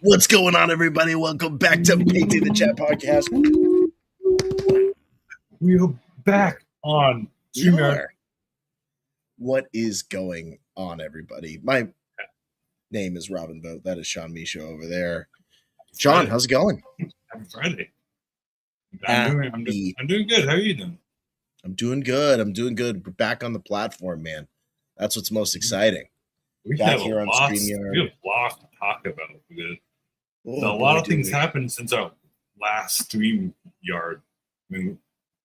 What's going on, everybody? Welcome back to PT the Chat podcast. We are back on StreamYard. What is going on, everybody? My name is Robin Boat. That is Sean Misha over there. John, how's it going? Happy Friday. I'm doing good. How are you doing? I'm doing good. We're back on the platform, man. That's what's most exciting. We Back have here on StreamYard. We have lots to talk about. A lot of things happened since our last StreamYard. I mean,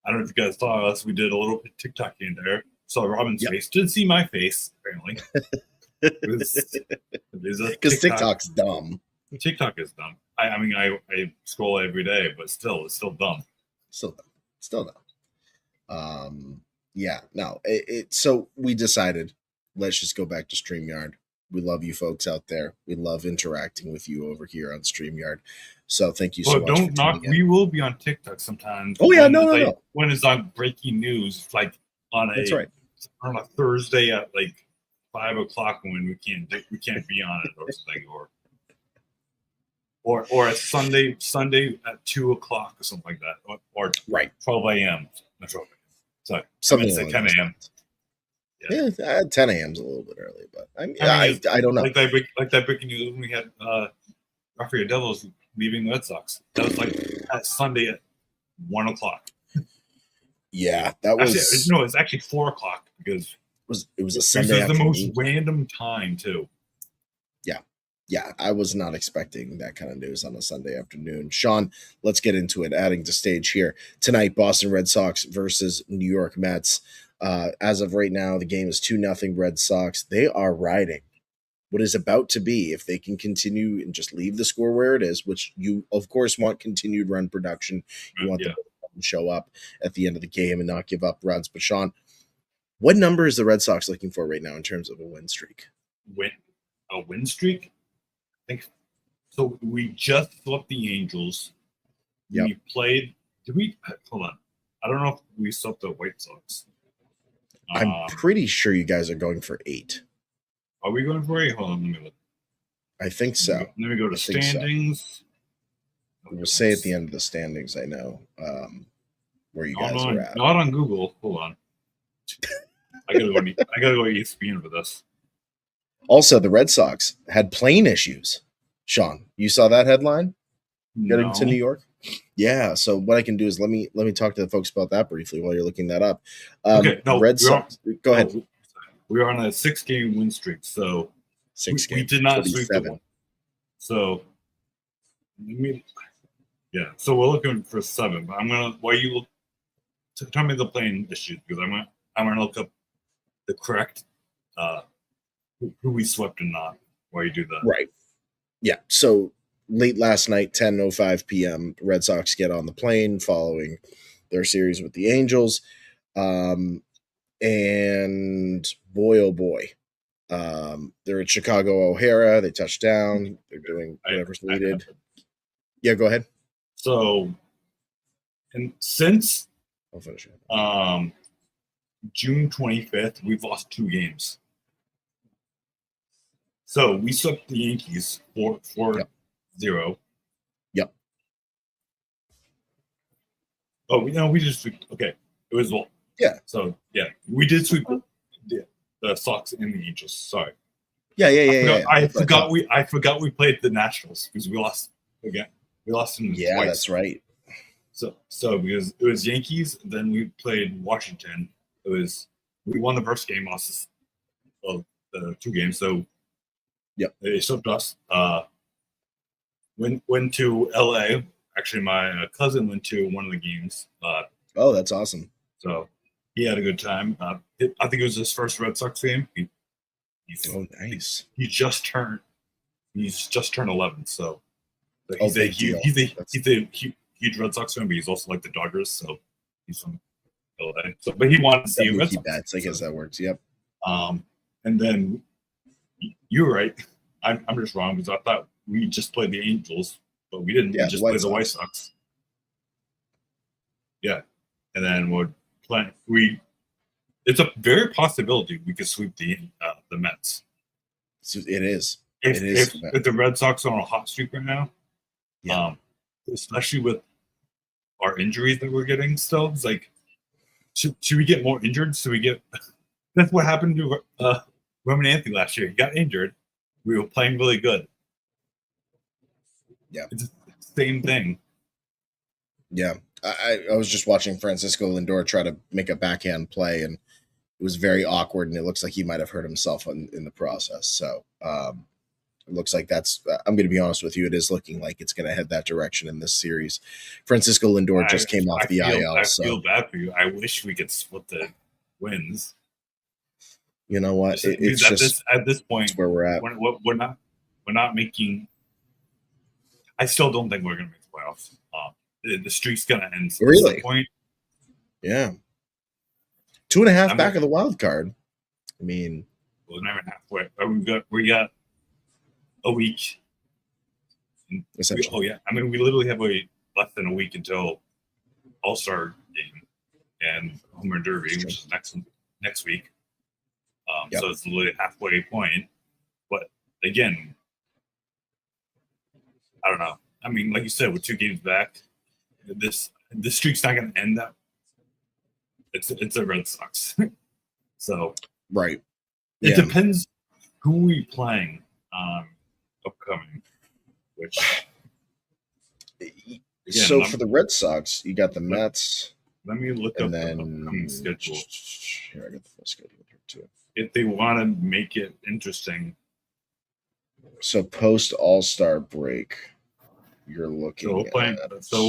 I don't know if you guys saw us. We did a little bit TikTok in there. Saw Robin's face. Didn't see my face, apparently. Because TikTok's dumb. TikTok is dumb. I mean, I scroll every day, but it's still dumb. Still dumb. So we decided, let's just go back to StreamYard. We love you folks out there. We love interacting with you over here on StreamYard. So thank you so much. Don't knock. We will be on TikTok sometimes. Oh yeah, no. When it's on breaking news, like on a Thursday at like 5 o'clock when we can't be on it or something, or a Sunday at 2 o'clock or something like that, or 12 a.m. That's right. Sorry, something like 10 a.m. Yeah, 10 a.m. is a little bit early, but I don't know. Like that breaking news when we had Rafael Devils leaving the Red Sox. That was like that Sunday at 1 o'clock. Yeah, that was it's actually 4 o'clock because it was a Sunday. This is the most random time too. Yeah, I was not expecting that kind of news on a Sunday afternoon. Sean, let's get into it. Adding to stage here tonight, Boston Red Sox versus New York Mets. As of right now, the game is 2-0 Red Sox. They are riding what is about to be, if they can continue and just leave the score where it is, which you, of course, want continued run production. You want them to show up at the end of the game and not give up runs. But, Sean, what number is the Red Sox looking for right now in terms of a win streak? A win streak? I think so. We just swept the Angels. Yep. We played. Hold on. I don't know if we swept the White Sox. I'm pretty sure you guys are going for 8. Are we going for 8? Hold on, let me look. I think so. Let me go to standings. So. We'll say at the end of the standings, I know where you guys are at. Not on Google. Hold on. I gotta go ESPN for this. Also, the Red Sox had plane issues. Sean, you saw that headline? Getting to New York? Yeah. So what I can do is let me talk to the folks about that briefly while you're looking that up. Red Sox. Go ahead. We are on a 6-game win streak, so 6 games. We did not sweep the one. So, So we're looking for 7. But I'm gonna tell me the plane issues because I'm gonna look up the correct who we swept and not while you do that. Right. Yeah. So late last night, 10:05 p.m., the Red Sox get on the plane following their series with the Angels. And boy, oh boy, they're at Chicago O'Hara. They touch down. They're doing whatever's needed. Yeah, go ahead. So, and since I'll finish it. June 25th, we've lost 2 games. So we swept the Yankees 4-0. Yep. Oh, we just swept. Okay, it was yeah. So we did sweep the Sox and the Angels. Sorry. Yeah. I forgot we played the Nationals because we lost again. We lost them twice. Yeah, that's right. So because it was Yankees, then we played Washington. We won the first game, lost the 2 games. So they swept us. Went to LA. Actually, my cousin went to one of the games. Oh, that's awesome. So he had a good time. I think it was his first Red Sox game. Nice. He's just turned 11. So he's a huge Red Sox fan, but he's also like the Dodgers. So he's from LA. But he wanted to see Red Sox. Bets. I guess that works. Yep. And then you're right. I'm just wrong because I thought we just played the Angels, but we didn't. Yeah, we just played the White Sox. Yeah, and then we're playing. It's a very possibility we could sweep the Mets. It is. If the Red Sox are on a hot streak right now, yeah, especially with our injuries that we're getting still, it's like, should we get more injured? So we get that's what happened to Roman Anthony last year. He got injured. We were playing really good. Yeah, it's the same thing. Yeah, I was just watching Francisco Lindor try to make a backhand play, and it was very awkward, and it looks like he might have hurt himself in the process. So it looks like that's. I'm going to be honest with you. It is looking like it's going to head that direction in this series. Francisco Lindor just came off the IL. I feel bad for you. I wish we could split the wins. You know what? It's just at this point where we're at. We're not making. I still don't think we're going to make the playoffs. The streak's going to end at some point. Yeah. 2.5 back of the wild card. I mean, we're not even halfway. We got a week. Essentially. I mean, we literally have less than a week until All-Star game and Home Run Derby, which is next week. So it's literally a halfway point. But again, I don't know. I mean, like you said, with 2 games back, this streak's not going to end that. It's a Red Sox. So right. It depends who we playing upcoming. Which again, for the Red Sox, you got the Mets. Let me look up the upcoming schedule. Here, I got the full schedule here too. If they want to make it interesting. So post All-Star break, you're looking. So we're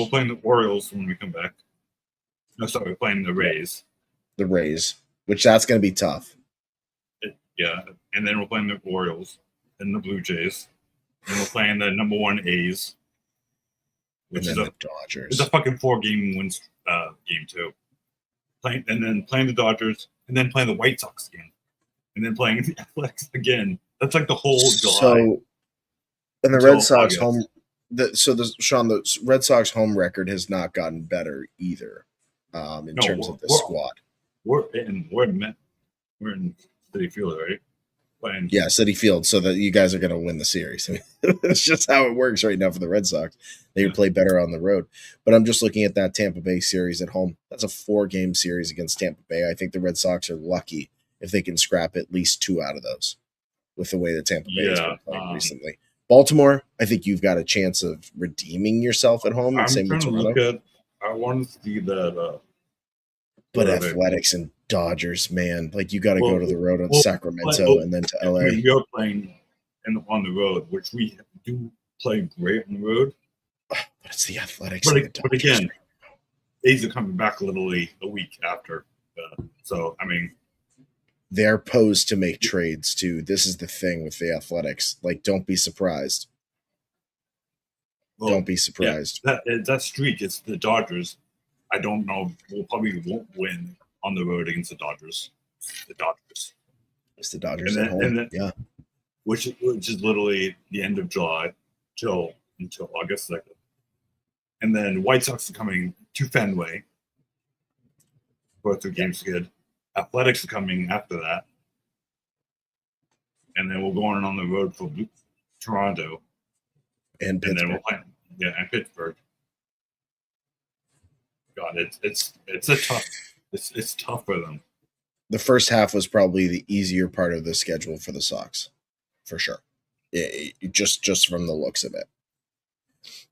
playing the Orioles when we come back. No, sorry, we're playing the Rays. The Rays, which that's going to be tough. And then we're playing the Orioles and the Blue Jays, and we're playing the number 1 A's, which is the Dodgers. It's a fucking 4-game wins game too. Playing the Dodgers, and then playing the White Sox again, and then playing the Athletics again. That's like the whole July. So, and the Red Sox home. The Red Sox home record has not gotten better either, in terms of the squad. We're in Citi Field, right? Playing. Yeah, Citi Field, so that you guys are going to win the series. I mean, that's just how it works right now for the Red Sox. They play better on the road. But I'm just looking at that Tampa Bay series at home. That's a 4-game series against Tampa Bay. I think the Red Sox are lucky if they can scrap at least 2 out of those with the way that Tampa Bay has been playing recently. Baltimore, I think you've got a chance of redeeming yourself at home. I'm trying to look at. I want to see that. But Athletics and Dodgers, man, like you got to go to the road on Sacramento and then to LA. We are playing on the road, which we do play great on the road. But it's the Athletics. But again, A's are coming back literally a week after. So I mean, they're posed to make trades too. This is the thing with the Athletics. Like, don't be surprised. Don't be surprised. Yeah, that streak, it's the Dodgers. I don't know. We'll probably won't win on the road against the Dodgers. It's the Dodgers at home. Which is literally the end of July until August 2nd. And then White Sox are coming to Fenway. Both their games good. Athletics are coming after that. And then we're going on the road for Toronto. And Pittsburgh. And then we're playing, and Pittsburgh. God, it's tough for them. The first half was probably the easier part of the schedule for the Sox, for sure. Just from the looks of it,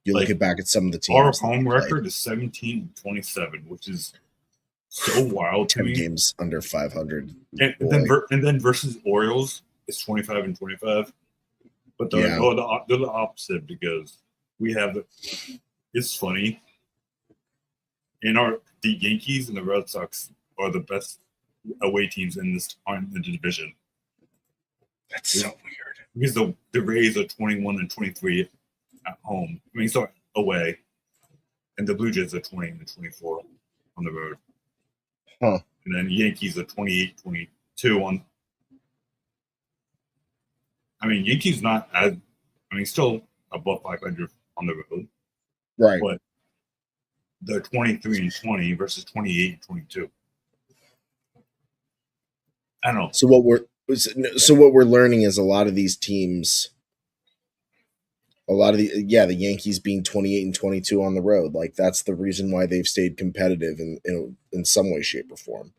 you look back at some of the teams. Our home record is 17-27, which is so wild to 10 me. games under 500, and then versus Orioles, it's 25-25. But they're the opposite because we have it's funny. The Yankees and the Red Sox are the best away teams in the division. That's so weird. Because the Rays are 21-23 at home. I mean, sorry, away. And the Blue Jays are 20-24 on the road. Huh. And then the Yankees are 28-22 on. I mean, Yankees not as. I mean, still above 500 on the road. Right. But they're 23-20 versus 28-22. I don't know. So what So what we're learning is a lot of these teams, the Yankees being 28-22 on the road, like that's the reason why they've stayed competitive in some way, shape, or form.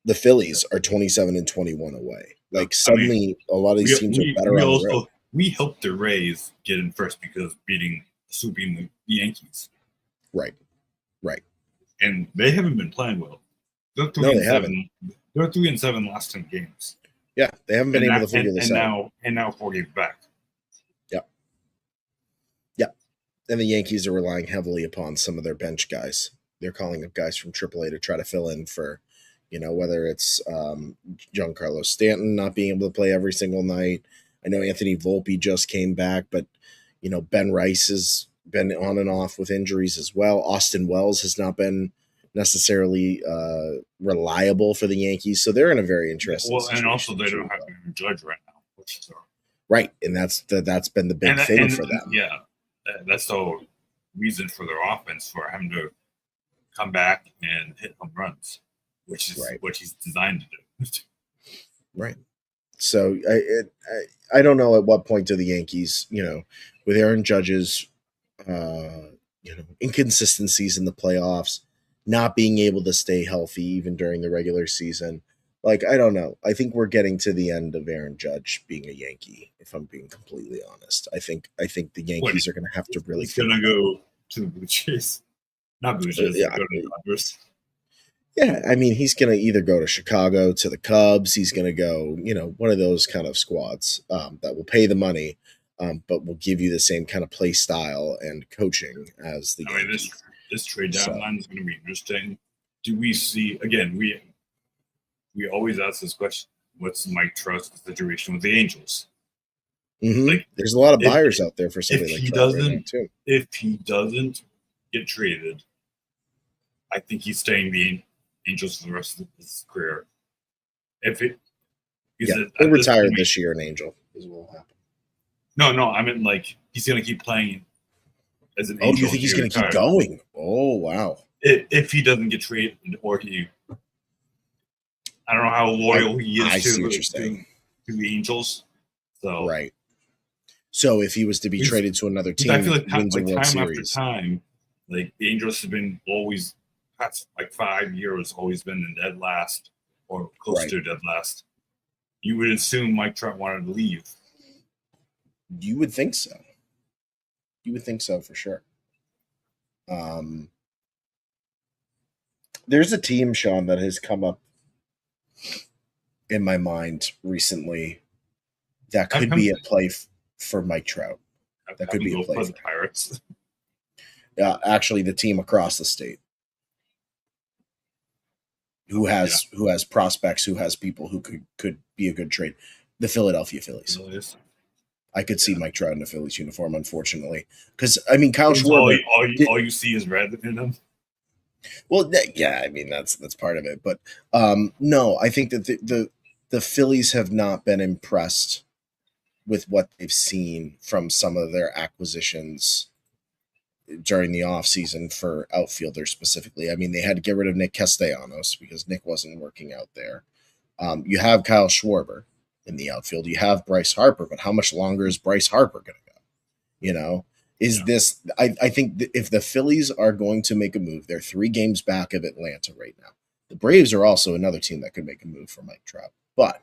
The Phillies are 27-21 away. Like suddenly, a lot of these teams are better on the road. We helped the Rays get in first because sweeping the Yankees. Right. And they haven't been playing well. They're 3-7 last 10 games. Yeah, they haven't been able to figure this out. And now 4 games back. Yep. And the Yankees are relying heavily upon some of their bench guys. They're calling up guys from AAA to try to fill in for, whether it's Giancarlo Stanton not being able to play every single night. I know Anthony Volpe just came back, but, Ben Rice has been on and off with injuries as well. Austin Wells has not been necessarily reliable for the Yankees, so they're in a very interesting situation. And also they don't have a judge right now, which is right, and that's been the big thing for them. Yeah, that's the reason for their offense, for him to come back and hit home runs, which is what he's designed to do. Right. So I don't know at what point do the Yankees, with Aaron Judge's inconsistencies in the playoffs, not being able to stay healthy even during the regular season. Like, I don't know. I think we're getting to the end of Aaron Judge being a Yankee, if I'm being completely honest. I think the Yankees are going to have to really. He's going to go to the Blue Jays. Not Blue Jays. Go to the Dodgers. Yeah, I mean, he's going to either go to Chicago, to the Cubs. He's going to go, one of those kind of squads that will pay the money, but will give you the same kind of play style and coaching as the Yankees. This trade deadline is going to be interesting. Do we see, again, we always ask this question, what's Mike Trout's situation with the Angels? Mm-hmm. Like, there's a lot of buyers out there for somebody like Trout right now, too. If he doesn't get traded, I think he's staying the Angels for the rest of his career. He'll retire this year, an Angel is what will happen. No, I mean, like, he's going to keep playing as an Angel. Do you think he's going to keep going? Oh, wow. If he doesn't get traded, or I don't know how loyal he is to the Angels. So right. So if he was to be traded to another team, I feel like time after time, like the Angels have been always past like 5 years, always been in dead last or close to dead last. You would assume Mike Trout wanted to leave. You would think so. For sure. There's a team, Sean, that has come up in my mind recently that could be a play for Mike Trout. That could be a play for the Pirates. Yeah, actually, the team across the state who has prospects, who has people who could be a good trade. The Philadelphia Phillies. I could see Mike Trout in a Phillies uniform, unfortunately, because I mean, Kyle Schwarber. All you see is red in them. Well, yeah, I mean that's part of it, but no, I think that the Phillies have not been impressed with what they've seen from some of their acquisitions during the offseason for outfielders specifically. I mean, they had to get rid of Nick Castellanos because Nick wasn't working out there. You have Kyle Schwarber in the outfield. You have Bryce Harper, but how much longer is Bryce Harper going to go? This? I think if the Phillies are going to make a move, they're 3 games back of Atlanta right now. The Braves are also another team that could make a move for Mike Trout. But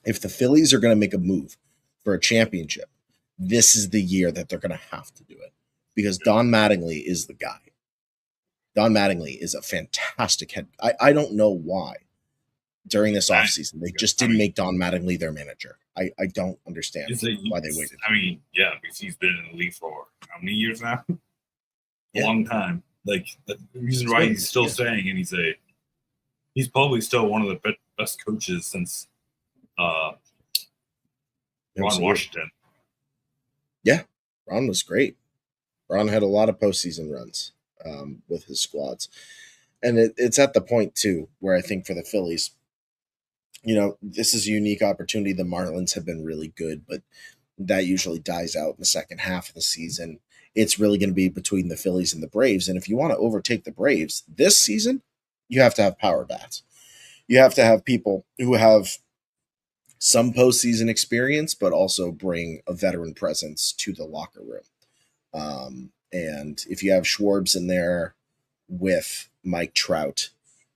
if the Phillies are going to make a move for a championship, this is the year that they're going to have to do it because Don Mattingly is the guy. Don Mattingly is a fantastic head. I don't know why during this offseason they just didn't make Don Mattingly their manager. I don't understand why they waited. I mean, yeah, because he's been in the league for how many years now? A long time. Like the reason why he's still staying, and he's probably still one of the best coaches since Ron Washington. Yeah, Ron was great. Ron had a lot of postseason runs with his squads. And it's at the point, too, where I think for the Phillies, this is a unique opportunity. The Marlins have been really good, but that usually dies out in the second half of the season. It's really going to be between the Phillies and the Braves. And if you want to overtake the Braves this season, you have to have power bats. You have to have people who have some postseason experience, but also bring a veteran presence to the locker room. And if you have Schwarbs in there with Mike Trout,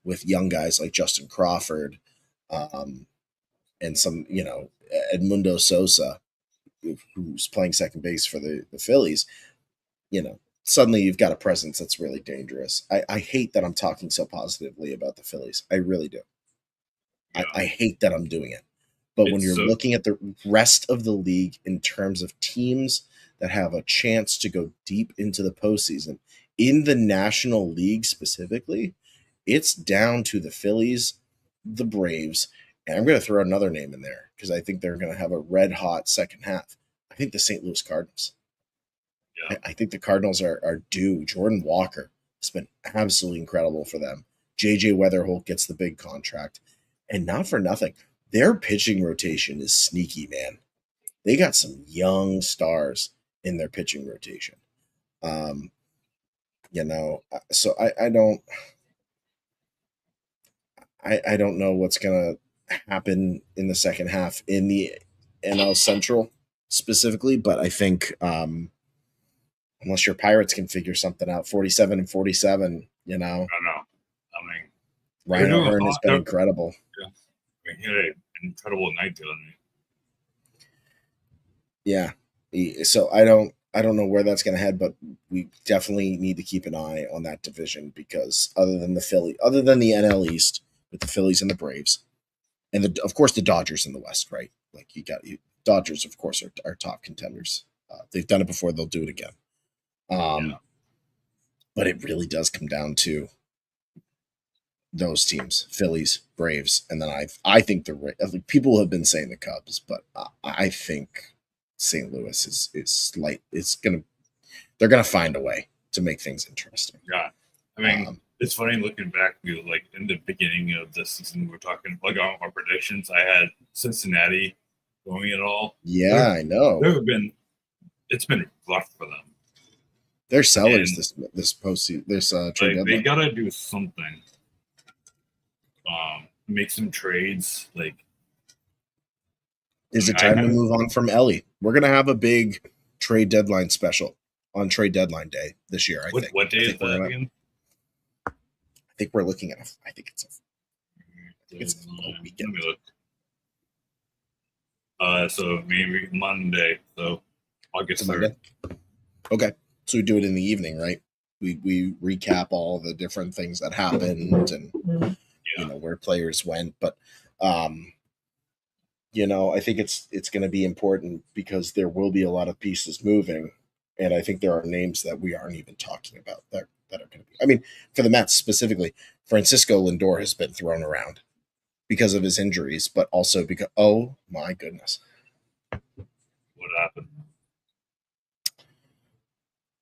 with young guys like Justin Crawford, and some, Edmundo Sosa, who's playing second base for the Phillies, suddenly you've got a presence that's really dangerous. I hate that I'm talking so positively about the Phillies. I really do. Yeah. I hate that I'm doing it. But when you're looking at the rest of the league in terms of teams that have a chance to go deep into the postseason, in the National League specifically, it's down to the Phillies, the Braves, and I'm going to throw another name in there because I think they're going to have a red hot second half. I think the St. Louis Cardinals. Yeah. I think the Cardinals are due. Jordan Walker has been absolutely incredible for them. JJ Weatherholt gets the big contract. And not for nothing, their pitching rotation is sneaky, man. They got some young stars in their pitching rotation. So I don't know what's gonna happen in the second half in the NL Central specifically, but I think unless your Pirates can figure something out, 47-47, I know. I mean, Ryan O'Hearn has been incredible. Yeah. He had an incredible night the other night. Yeah. So I don't know where that's going to head, but we definitely need to keep an eye on that division because other than the NL East with the Phillies and the Braves, and of course the Dodgers in the West, right? Like Dodgers, of course, are top contenders. They've done it before; they'll do it again. But it really does come down to those teams: Phillies, Braves, and then I think people have been saying the Cubs, but I think St. Louis is slight. They're gonna find a way to make things interesting. Yeah, I mean, it's funny looking back. Like in the beginning of the season, we're talking like on our predictions. I had Cincinnati going it all. Yeah, I know. It's been rough for them. They're sellers this postseason. This trade deadline. They gotta do something. Make some trades. Like, is it time to move on from Ellie? We're gonna have a big trade deadline special on trade deadline day this year. I think. What day is that again? I think we're looking at. I think it's a weekend. Let me look. So maybe Monday. So August 3rd. Okay, so we do it in the evening, right? We recap all the different things that happened and where players went, but I think it's going to be important because there will be a lot of pieces moving, and I think there are names that we aren't even talking about that are going to be. I mean, for the Mets specifically, Francisco Lindor has been thrown around because of his injuries, but also because oh my goodness, what happened?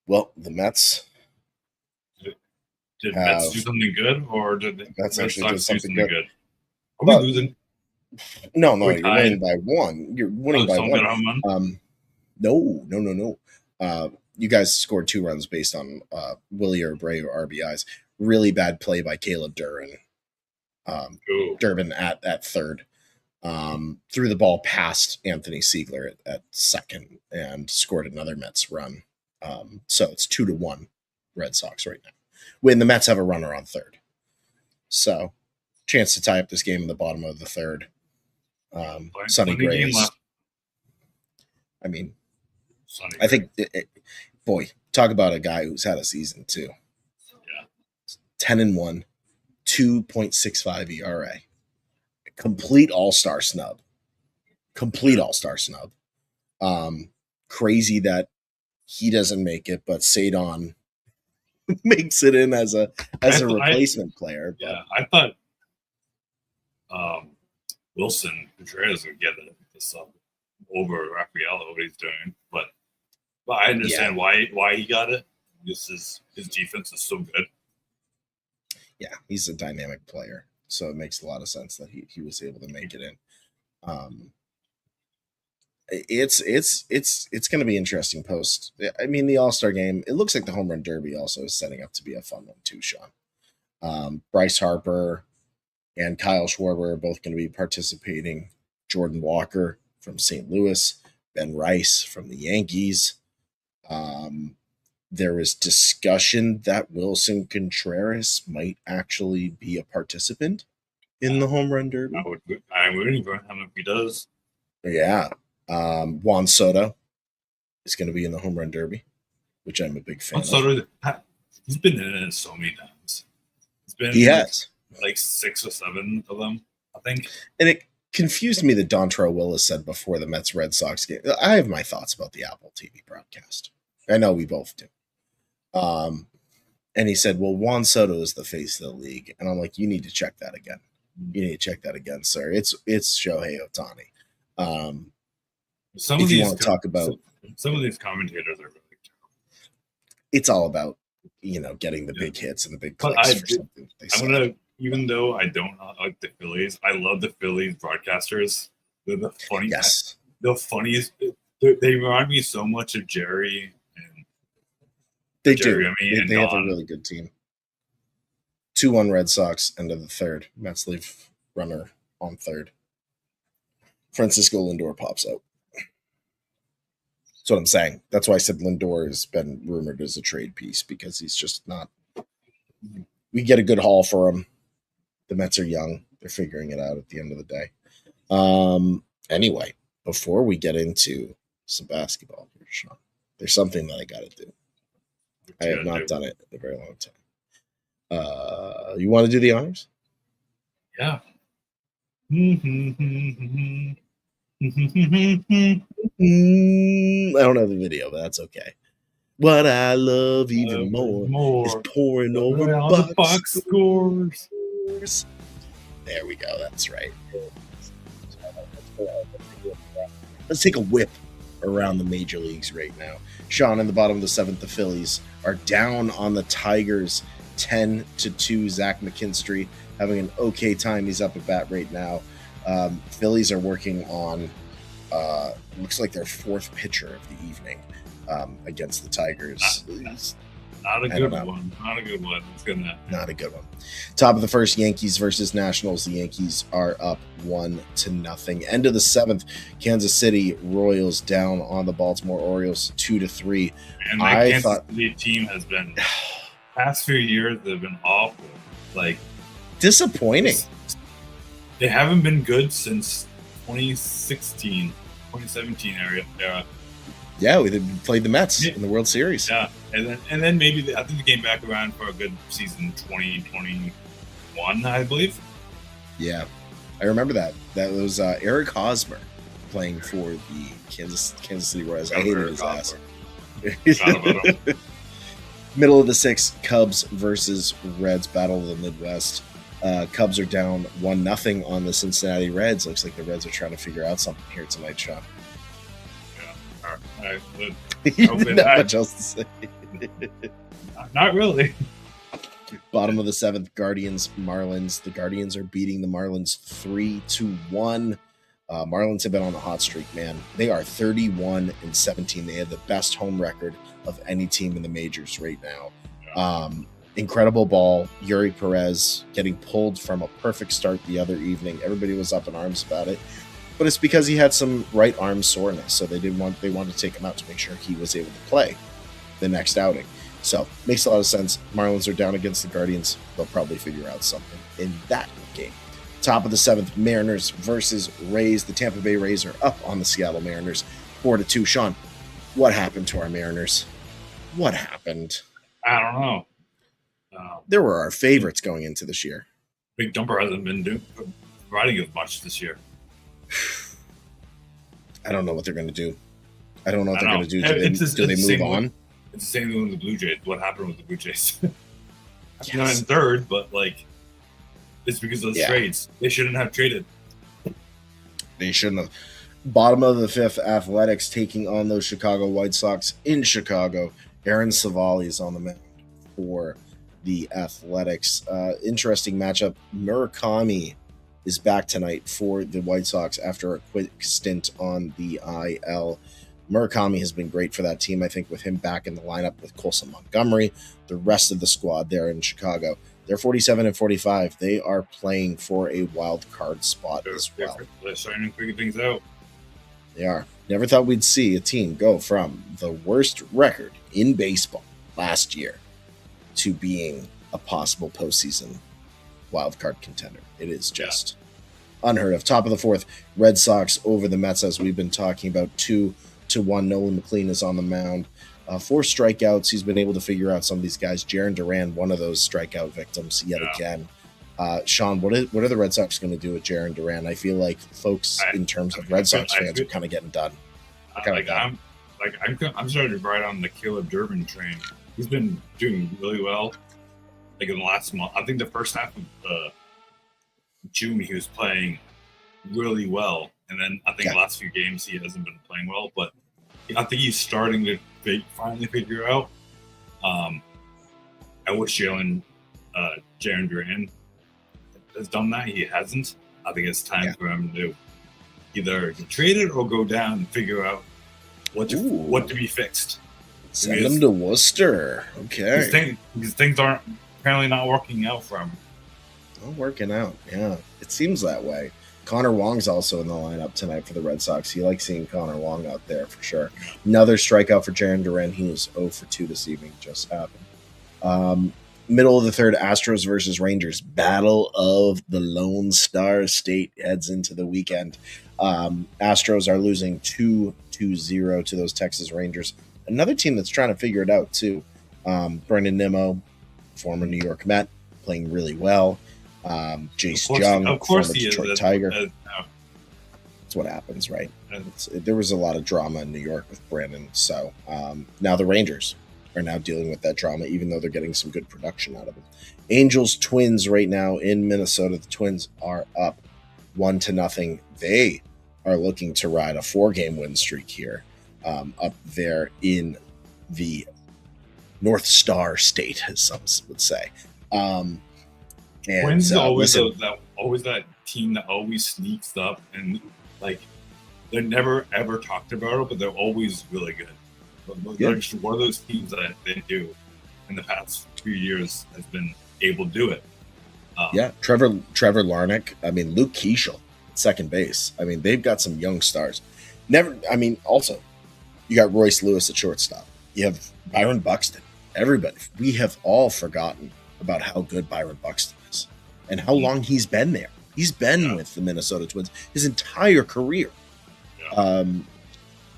Well, the Mets. Did Mets do something good, or did the Mets actually do something good? Are we losing? No, you're winning by one. You're winning by one. No. You guys scored 2 runs based on Willie or Abreu RBIs. Really bad play by Caleb Durbin. Durbin at third. Threw the ball past Anthony Siegler at second and scored another Mets run. So it's 2-1 Red Sox right now. When the Mets have a runner on third. So chance to tie up this game in the bottom of the third. Sonny Gray. I mean, I think, boy, talk about a guy who's had a season too. Yeah. 10-1, 2.65 ERA. Complete all-star snub. Crazy that he doesn't make it, but Sadon makes it in as a replacement player. But. Yeah, I thought Wilson Contreras would get this up over Rafael, what he's doing, but I understand why he got it. His defense is so good. Yeah, he's a dynamic player, so it makes a lot of sense that he was able to make it in. It's going to be interesting post. I mean, the All-Star game, it looks like the Home Run Derby also is setting up to be a fun one too, Sean. Bryce Harper and Kyle Schwarber are both going to be participating Jordan Walker from St. Louis, Ben Rice from the Yankees. There was discussion that Wilson Contreras might actually be a participant in the home run derby. I'm rooting for him if he does. Yeah. Juan Soto is going to be in the home run derby, which I'm a big fan of. Soto, he's been in it so many times. He has. Like 6 or 7 of them, I think. And it confused me that Dontrell Willis said before the Mets Red Sox game. I have my thoughts about the Apple TV broadcast. I know we both do. And he said, well, Juan Soto is the face of the league. And I'm like, you need to check that again. You need to check that again, sir. It's Shohei Ohtani. Some of these commentators are really terrible. It's all about, getting the big hits and the big clicks for something. Even though I don't like the Phillies, I love the Phillies broadcasters. They're the funniest. Yes. The funniest. They remind me so much of Jerry. They do. They have a really good team. 2-1 Red Sox, end of the third. Mets leave runner on third. Francisco Lindor pops out. That's what I'm saying. That's why I said Lindor has been rumored as a trade piece, because he's just not. We get a good haul for him. The Mets are young. They're figuring it out at the end of the day. Anyway, before we get into some basketball here, Sean, there's something that I got to do. I have not done it in a very long time. You want to do the honors? Yeah. I don't have the video, but that's okay. What I love even more is pouring over the box scores. There we go. That's right. Let's take a whip around the major leagues right now. Sean, in the bottom of the 7th, the Phillies are down on the Tigers 10-2. Zach McKinstry having an okay time. He's up at bat right now. Phillies are working on looks like their 4th pitcher of the evening against the Tigers. Not a good one. Not a good one. It's gonna not a good one. Top of the 1st, Yankees versus Nationals. The Yankees are up 1-0. End of the 7th, Kansas City Royals down on the Baltimore Orioles 2-3. And the Kansas City team has been past few years. They've been awful. Like disappointing. They haven't been good since 2016, 2017 era. Yeah, we played the Mets in the World Series. Yeah, and then maybe I think they came back around for a good season 2021, I believe. Yeah, I remember that. That was Eric Hosmer playing for the Kansas City Royals. I hated his ass. Middle of the 6th, Cubs versus Reds, battle of the Midwest. Cubs are down 1-0 on the Cincinnati Reds. Looks like the Reds are trying to figure out something here tonight, Sean. Not much else to say. Not really. Bottom of the 7th, Guardians, Marlins. The Guardians are beating the Marlins 3-1. Marlins have been on a hot streak, man. They are 31-17. They have the best home record of any team in the majors right now. Incredible ball. Yuri Perez getting pulled from a perfect start the other evening. Everybody was up in arms about it. But it's because he had some right arm soreness, so they wanted to take him out to make sure he was able to play the next outing. So makes a lot of sense. Marlins are down against the Guardians. They'll probably figure out something in that game. Top of the 7th, Mariners versus Rays. The Tampa Bay Rays are up on the Seattle Mariners 4-2. Sean, what happened to our Mariners? What happened? I don't know. They were our favorites going into this year. Big Dumper hasn't been providing as much this year. I don't know what they're going to do. I don't know what they're going to do. Do they move on? It's the same thing with the Blue Jays. What happened with the Blue Jays? Yes. Not in 3rd, but it's because of the trades. They shouldn't have traded. They shouldn't have. Bottom of the 5th, Athletics taking on those Chicago White Sox in Chicago. Aaron Savali is on the mound for the Athletics. Interesting matchup. Murakami is back tonight for the White Sox after a quick stint on the IL. Murakami has been great for that team, I think, with him back in the lineup with Colson Montgomery, the rest of the squad there in Chicago. They're 47 and 45. They are playing for a wild card spot as well. They're starting to figure things out. They are. Never thought we'd see a team go from the worst record in baseball last year to being a possible postseason wild card contender. It is just unheard of. Top of the fourth, Red Sox over the Mets, as we've been talking about. 2-1. Nolan McLean is on the mound. 4 strikeouts. He's been able to figure out some of these guys. Jaron Duran, one of those strikeout victims yet again. Sean, what are the Red Sox going to do with Jaron Duran? I feel like folks, in terms of Red Sox fans, are kind of getting done. I'm starting to ride on the Caleb Durbin train. He's been doing really well. Like in the last month, I think the first half of June he was playing really well, and then I think the last few games he hasn't been playing well. But I think he's starting to finally figure out. I wish Jaron Duran has done that. He hasn't. I think it's time for him to either get traded or go down and figure out what to be fixed. Send him to Worcester. Okay. Because things aren't apparently not working out for him. Not working out, yeah. It seems that way. Connor Wong's also in the lineup tonight for the Red Sox. You like seeing Connor Wong out there for sure. Another strikeout for Jaron Duran. He was 0 for 2 this evening. Just happened. Middle of the third, Astros versus Rangers. Battle of the Lone Star State heads into the weekend. Astros are losing 2-0 to those Texas Rangers. Another team that's trying to figure it out, too. Brendan Nimmo, former New York Met, playing really well. Jace Jung, former Detroit Tiger. That's what happens, right? There was a lot of drama in New York with Brandon. So now the Rangers are now dealing with that drama, even though they're getting some good production out of it. Angels Twins right now in Minnesota. The Twins are up 1-0. They are looking to ride a 4-game win streak here up there in the North Star State, as some would say. Twins are always that team that always sneaks up, and like they're never ever talked about it, but they're always really good. They're just one of those teams that they do in the past 2 years has been able to do it. Trevor Larnach. I mean, Luke Keeschel, second base. I mean, they've got some young stars. Also, you got Royce Lewis at shortstop. You have Byron Buxton. Everybody. We have all forgotten about how good Byron Buxton is and how long he's been there. He's been with the Minnesota Twins his entire career.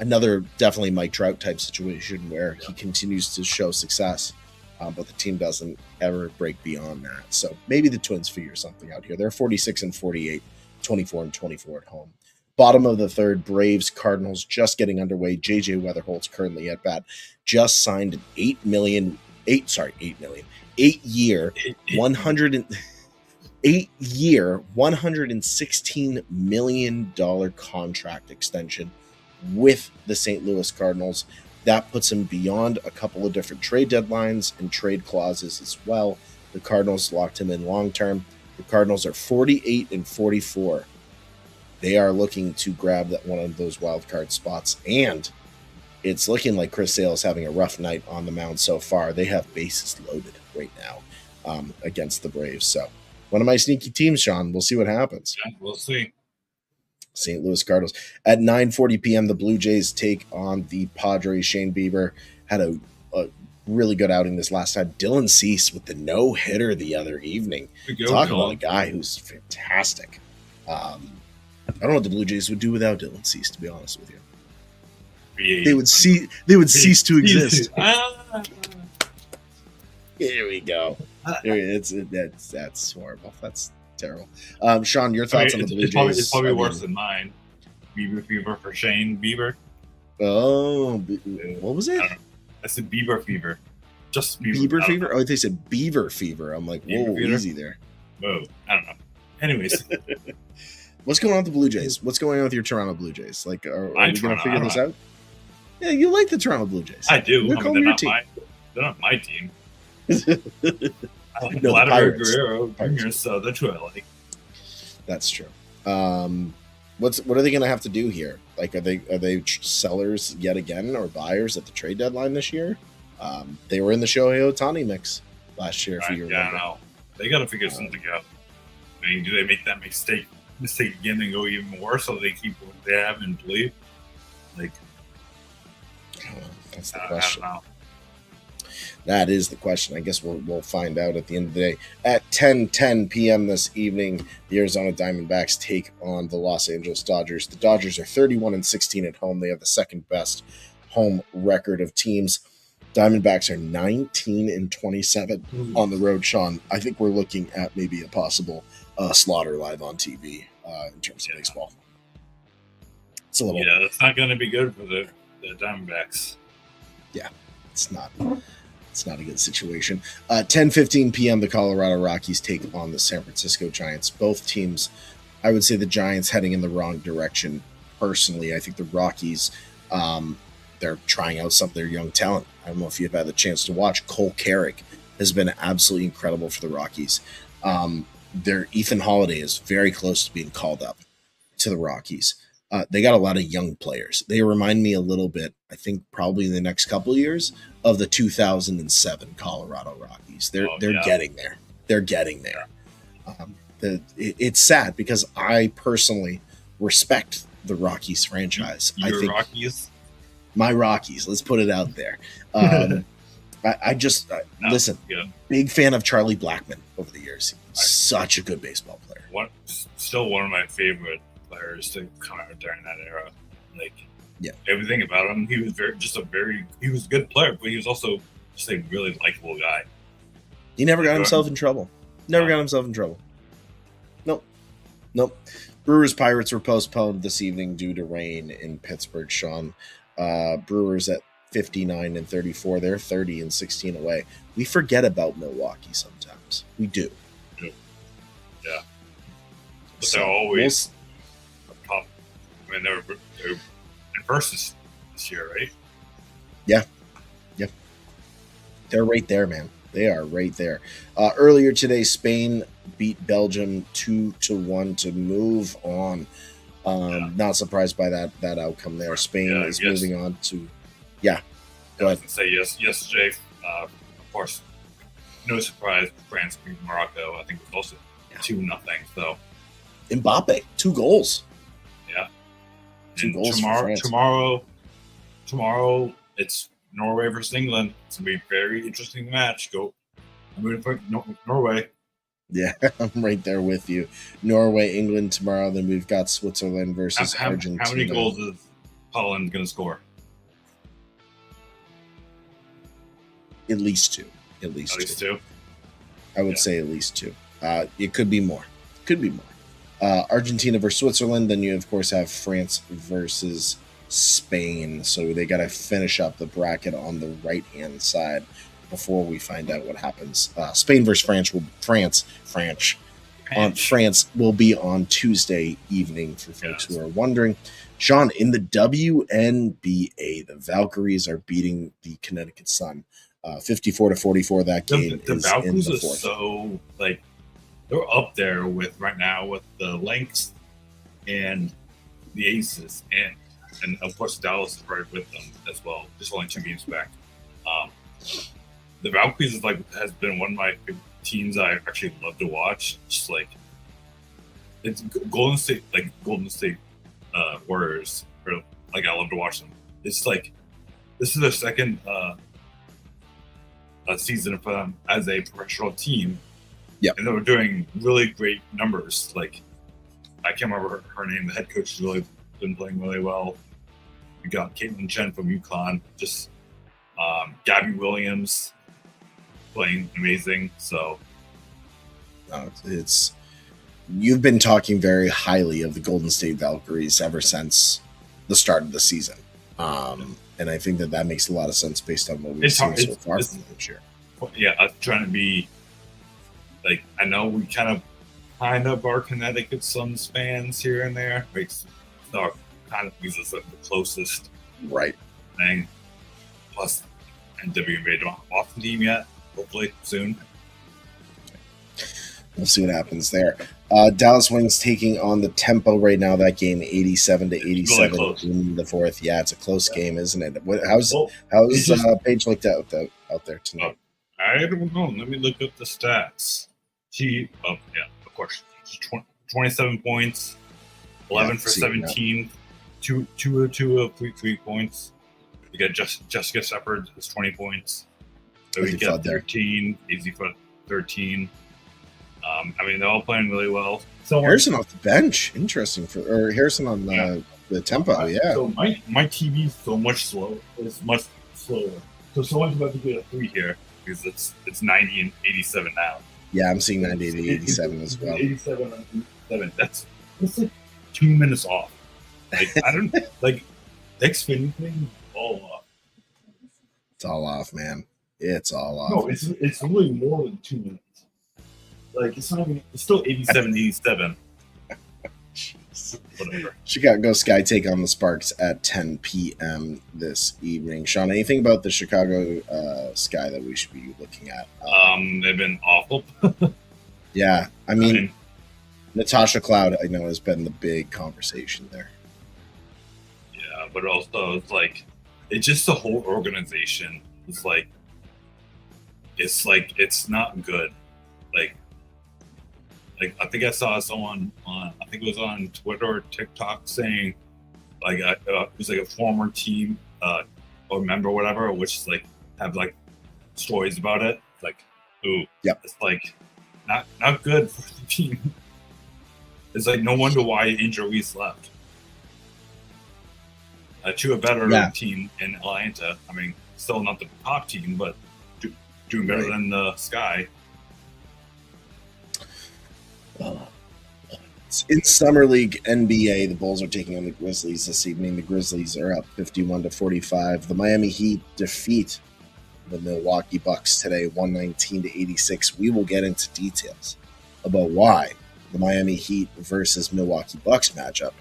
Another definitely Mike Trout type situation where he continues to show success, but the team doesn't ever break beyond that. So maybe the Twins figure something out here. They're 46 and 48, 24 and 24 at home. Bottom of the third, Braves Cardinals just getting underway. JJ Weatherholt's currently at bat. Just signed an 8-year, $116 million contract extension with the St. Louis Cardinals. That puts him beyond a couple of different trade deadlines and trade clauses as well. The Cardinals locked him in long term. The Cardinals are 48 and 44. They are looking to grab that one of those wild card spots, and it's looking like Chris Sale is having a rough night on the mound so far. They have bases loaded right now against the Braves. So one of my sneaky teams, Sean. We'll see what happens. Yeah, we'll see. St. Louis Cardinals. At 9:40 p.m., the Blue Jays take on the Padres. Shane Bieber had a really good outing this last time. Dylan Cease with the no-hitter the other evening. Talk about a guy who's fantastic. I don't know what the Blue Jays would do without Dylan Cease, to be honest with you. They would cease to exist. Here we go. That's horrible. That's terrible. Sean, your thoughts on the Blue Jays? It's probably worse than mine. Bieber fever for Shane Bieber. Oh, what was it? I said Bieber fever. Just Bieber fever? Oh, they said Beaver fever. I'm like, whoa, easy there. Whoa, I don't know. Anyways. What's going on with the Blue Jays? What's going on with your Toronto Blue Jays? Like, are we going to figure this out? Yeah, you like the Toronto Blue Jays. I do. They're not my team. I like Vladimir Guerrero Jr., so that's who I like. That's true. What are they going to have to do here? Like, are they sellers yet again or buyers at the trade deadline this year? They were in the Shohei Ohtani mix last year. If you remember. They got to figure something out. I mean, do they make that mistake again and go even worse, so they keep what they have and believe? Like, that's the question. I don't know. That is the question. I guess we'll find out at the end of the day. At 10:10 p.m. this evening, the Arizona Diamondbacks take on the Los Angeles Dodgers. The Dodgers are 31-16 at home. They have the second best home record of teams. Diamondbacks are 19-27 on the road. Sean, I think we're looking at maybe a possible slaughter live on TV in terms of baseball. It's a little. Yeah, that's not going to be good for the Diamondbacks. Yeah, it's not. It's not a good situation. 10:15 p.m. the Colorado Rockies take on the San Francisco Giants. Both teams, I would say the Giants heading in the wrong direction. Personally, I think the Rockies, they're trying out some of their young talent. I don't know if you've had the chance to watch. Cole Carrick has been absolutely incredible for the Rockies. Their Ethan Holiday is very close to being called up to the Rockies. They got a lot of young players. They remind me a little bit, I think probably in the next couple of years, of the 2007 Colorado Rockies. They're getting there. They're getting there. It's sad because I personally respect the Rockies franchise. I think Rockies? My Rockies. Let's put it out there. Listen, big fan of Charlie Blackmon over the years. Such a good baseball player. Still one of my favorite players to come out during that era. Everything about him, he was he was a good player, but he was also just a really likable guy. He never got himself in trouble. Nope. Brewers Pirates were postponed this evening due to rain in Pittsburgh, Sean. Brewers at 59-34. They're 30-16 away. We forget about Milwaukee sometimes. We do. Yeah. But they're always top. I mean, they're in first this year, right? Yeah. They're right there, man. They are right there. Earlier today, Spain beat Belgium 2-1 to move on. Not surprised by that outcome there. Spain is moving on to. Yeah. Go ahead. I was going to say yesterday. Of course, no surprise. France beat Morocco. I think it was also 2-0. So Mbappe, 2 goals. Yeah. 2 goals tomorrow it's Norway versus England. It's gonna be a very interesting match. I'm rooting for Norway. Yeah, I'm right there with you. Norway, England tomorrow. Then we've got Switzerland versus Argentina. How many goals is Holland going to score? At least two. At least two. I would say at least 2. It could be more. Argentina versus Switzerland. Then you, of course, have France versus Spain. So they got to finish up the bracket on the right-hand side before we find out what happens. Spain versus France will be on Tuesday evening for folks who are wondering. Sean, in the WNBA, the Valkyries are beating the Connecticut Sun 54-44. That game the is Valkyries in the are fourth. So they're up there with right now with the Lynx and the Aces and of course Dallas is right with them as well. Just only 2 games back. The Valkyries has been one of my teams I actually love to watch. Just it's Golden State Warriors. I love to watch them. It's this is their second season for them as a professional team. Yeah, and they were doing really great numbers. I can't remember her name. The head coach has really been playing really well. We got Caitlin Chen from UConn. Just Gabby Williams playing amazing. So you've been talking very highly of the Golden State Valkyries ever since the start of the season, and I think that makes a lot of sense based on what we've seen so far from this year. Yeah, I'm trying to be I know we kind of are Connecticut Suns fans here and there. So kind of because it's the closest right thing. Plus, NWA don't off the team yet. Hopefully soon. We'll see what happens there. Dallas Wings taking on the Tempo right now. That game 87-87 really in the fourth. Yeah, it's a close game, isn't it? How's Paige looked out there tonight? I don't know. Let me look up the stats. Of course, 27 points, 11 for 17, two of 3 points. You got Jessica Shepard is 20 points. So we get 13, Easy for 13. They're all playing really well. So Harrison off the bench, interesting or Harrison on the tempo. Yeah. So my TV is so much slower. It's much slower. So someone's about to get a 3 here because it's 90 and 87 now. Yeah, I'm seeing 90 to 87 as well. 87 on 87. That's like 2 minutes off. Like I don't like the Xfinity thing. All off. It's all off, man. It's all off. No, it's really more than 2 minutes. Like it's not even. It's still 87, 87. Whatever. Chicago Sky take on the Sparks at 10 p.m. this evening. Sean, anything about the Chicago Sky that we should be looking at? They've been awful. Yeah, I mean, Natasha Cloud, I know, has been the big conversation there. Yeah, but also it's just the whole organization is it's not good. Like I think I saw someone on, I think it was on Twitter or TikTok saying it was a former team or member or whatever, which have stories about it. It's not good for the team. It's no wonder why Angel Reese left. To a better team in Atlanta. Still not the top team, but doing better than the Sky. In Summer League NBA, the Bulls are taking on the Grizzlies this evening. The Grizzlies are up 51-45. The Miami Heat defeat the Milwaukee Bucks today, 119-86. We will get into details about why the Miami Heat versus Milwaukee Bucks matchup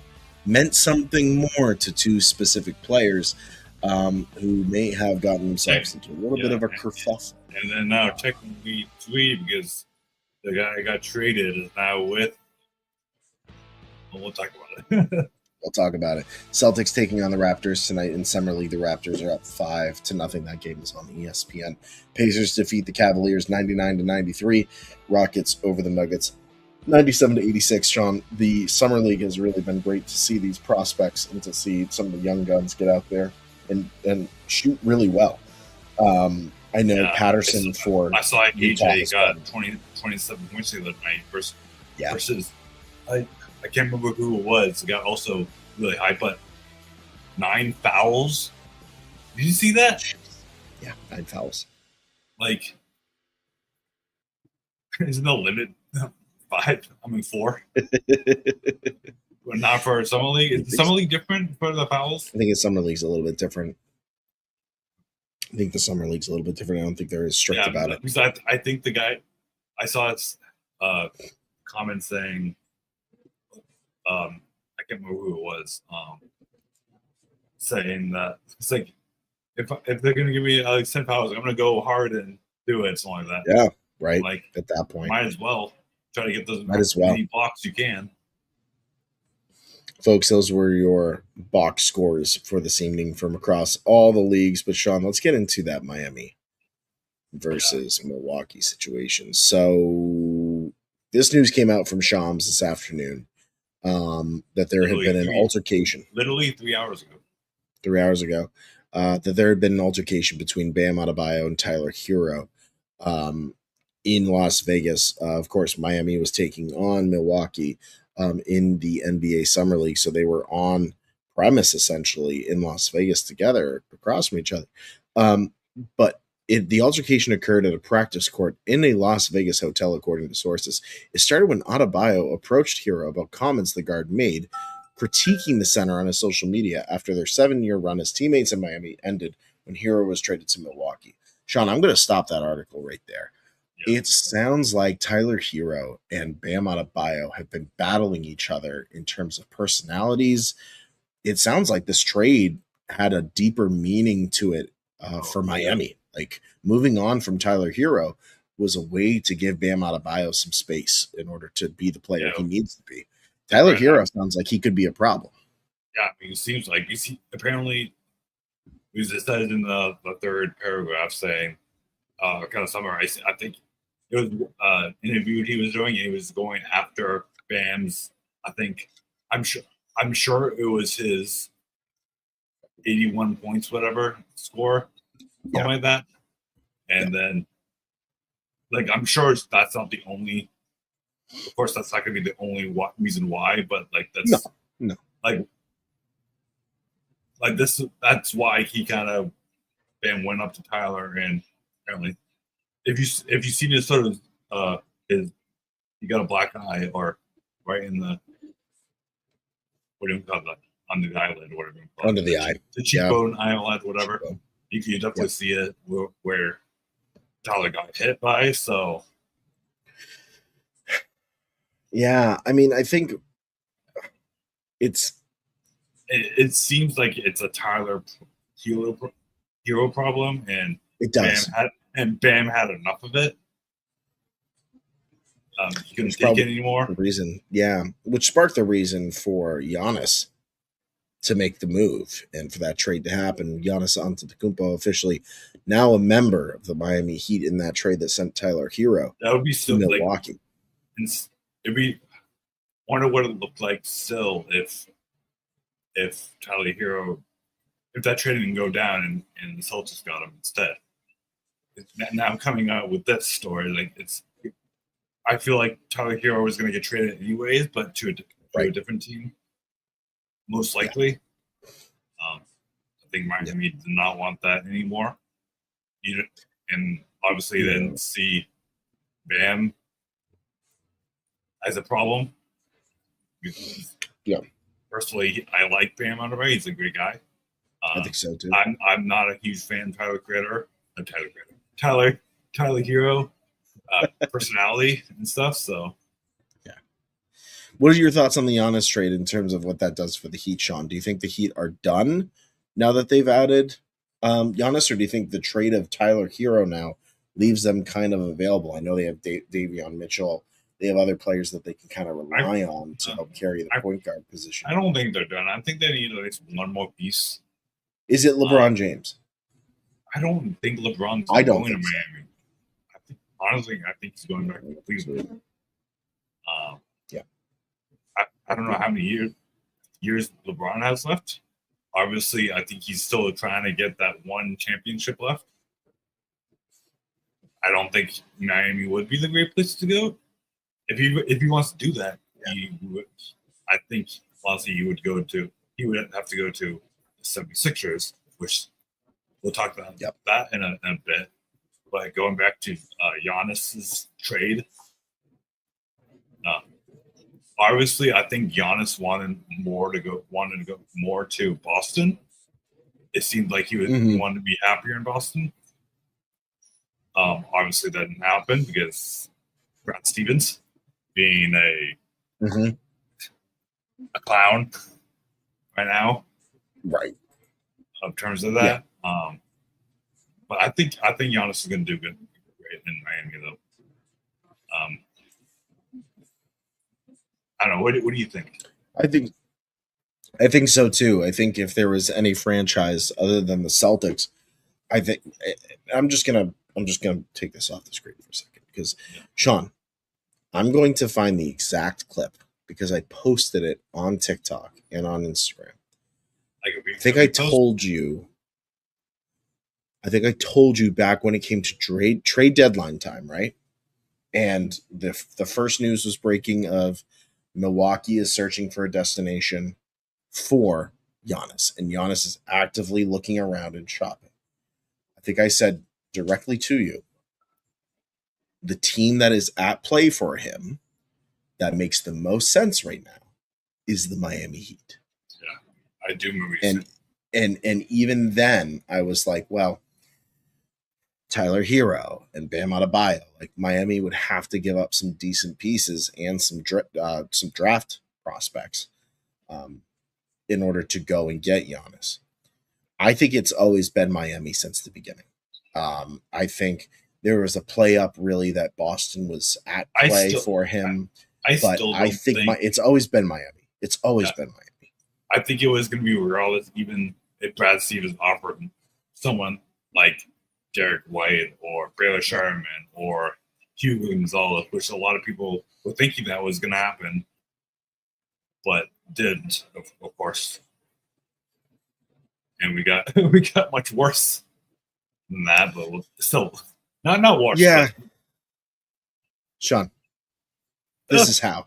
meant something more to two specific players who may have gotten themselves into a little bit of a kerfuffle. And then now technically 3 because the guy who got traded is now with. We'll talk about it. We'll talk about it. Celtics taking on the Raptors tonight in Summer League. The Raptors are up 5-0. That game is on ESPN. Pacers defeat the Cavaliers 99-93. Rockets over the Nuggets 97-86. Sean, the Summer League has really been great to see these prospects and to see some of the young guns get out there and shoot really well. I know Patterson for. I saw AJ got 27 points the other night versus. I can't remember who it was. It got also really high, but 9 fouls. Did you see that? Yeah, 9 fouls. Isn't the limit 5? 4. But not for Summer League. Is the Summer League different for the fouls? I think Summer League's a little bit different. I think the Summer League's a little bit different. I don't think they're as strict about it. Because I think the guy, I saw his comment saying, I can't remember who it was, saying that it's if they're going to give me 10 fouls, I'm going to go hard and do it, something like that. Yeah, right. At that point, might as well try to get those many blocks you can. Folks, those were your box scores for this evening from across all the leagues. But Sean, let's get into that Miami versus Milwaukee situation. So this news came out from Shams this afternoon that there had been an altercation. Literally 3 hours ago. 3 hours ago. That there had been an altercation between Bam Adebayo and Tyler Herro in Las Vegas. Of course, Miami was taking on Milwaukee in the NBA Summer League. So they were on premise essentially in Las Vegas together across from each other. But the altercation occurred at a practice court in a Las Vegas hotel, according to sources. It started when Adebayo approached Herro about comments the guard made, critiquing the center on his social media after their 7-year run as teammates in Miami ended when Herro was traded to Milwaukee. Sean, I'm going to stop that article right there. Yeah. It sounds like Tyler Herro and Bam Adebayo have been battling each other in terms of personalities. It sounds like this trade had a deeper meaning to it for Miami. Moving on from Tyler Herro was a way to give Bam Adebayo some space in order to be the player he needs to be. Tyler Herro sounds like he could be a problem. Yeah, it seems like apparently it was said in the third paragraph saying, kind of summarized. I think it was interview he was doing. He was going after Bam's. I think I'm sure it was his 81 points, whatever score, something like that. And then, like, I'm sure that's not the only. Of course, that's not going to be the only reason why, but like that's no. like this. That's why he kind of Bam went up to Tyler, and apparently, if you see this sort of his, he got a black eye or right in the what do you call that, on the eyelid or whatever. Under the eye, the cheekbone, eyelid, whatever. Cheekbone. You can definitely see it where Tyler got hit by. So yeah, I mean, I think it seems like it's a Tyler Herro problem, and it does. Bam had enough of it. He couldn't take it anymore. The reason, which sparked the reason for Giannis to make the move and for that trade to happen. Giannis Antetokounmpo officially now a member of the Miami Heat in that trade that sent Tyler Herro that would be so to Milwaukee. It'd be wonder what it looked like still if Tyler Herro, if that trade didn't go down and the Celtics got him instead. Now coming out with this story, like I feel like Tyler Herro was going to get traded anyways, but to a different team, most likely. I think Miami did not want that anymore. And obviously then see Bam as a problem. Yeah. Personally, I like Bam Adebayo. He's a great guy. I think so too. I'm not a huge fan of Tyler Herro personality and stuff. So, yeah. What are your thoughts on the Giannis trade in terms of what that does for the Heat, Sean? Do you think the Heat are done now that they've added Giannis, or do you think the trade of Tyler Herro now leaves them kind of available? I know they have Davion Mitchell. They have other players that they can kind of rely on to help carry the point guard position. I don't think they're done. I think they need at least one more piece. Is it LeBron James? I don't think LeBron's going to Miami. Honestly, I think he's going back to Cleveland. I don't know how many years LeBron has left. Obviously, I think he's still trying to get that one championship left. I don't think Miami would be the great place to go. If he wants to do that, he would. I think honestly, he would have to go to the 76ers, which we'll talk about that in a bit. But going back to Giannis's trade, obviously, I think Giannis wanted to go more to Boston. It seemed like he wanted to be happier in Boston. Obviously, that didn't happen because Brad Stevens being a clown right now, right? In terms of that, but I think Giannis is going to do great in Miami, though. I don't know. What do you think? I think so too. I think if there was any franchise other than the Celtics, I think I'm just gonna take this off the screen for a second because Sean, I'm going to find the exact clip because I posted it on TikTok and on Instagram. I think I told you back when it came to trade deadline time, right? And the first news was breaking of Milwaukee is searching for a destination for Giannis, and Giannis is actively looking around and shopping. I think I said directly to you, the team that is at play for him that makes the most sense right now is the Miami Heat. Yeah, I do remember. And even then, I was like, well, Tyler Herro and Bam Adebayo, like Miami would have to give up some decent pieces and some draft prospects in order to go and get Giannis. I think it's always been Miami since the beginning. I think there was a play up really that Boston was at play for him. I think it's always been Miami. It's always been Miami. I think it was going to be regardless, even if Brad Stevens offered someone like Derek White or Baylor Sherman or Hugo Gonzalez, which a lot of people were thinking that was going to happen, but didn't, of course. And we got we got much worse than that, but still not worse. Yeah, but... Sean, this is how.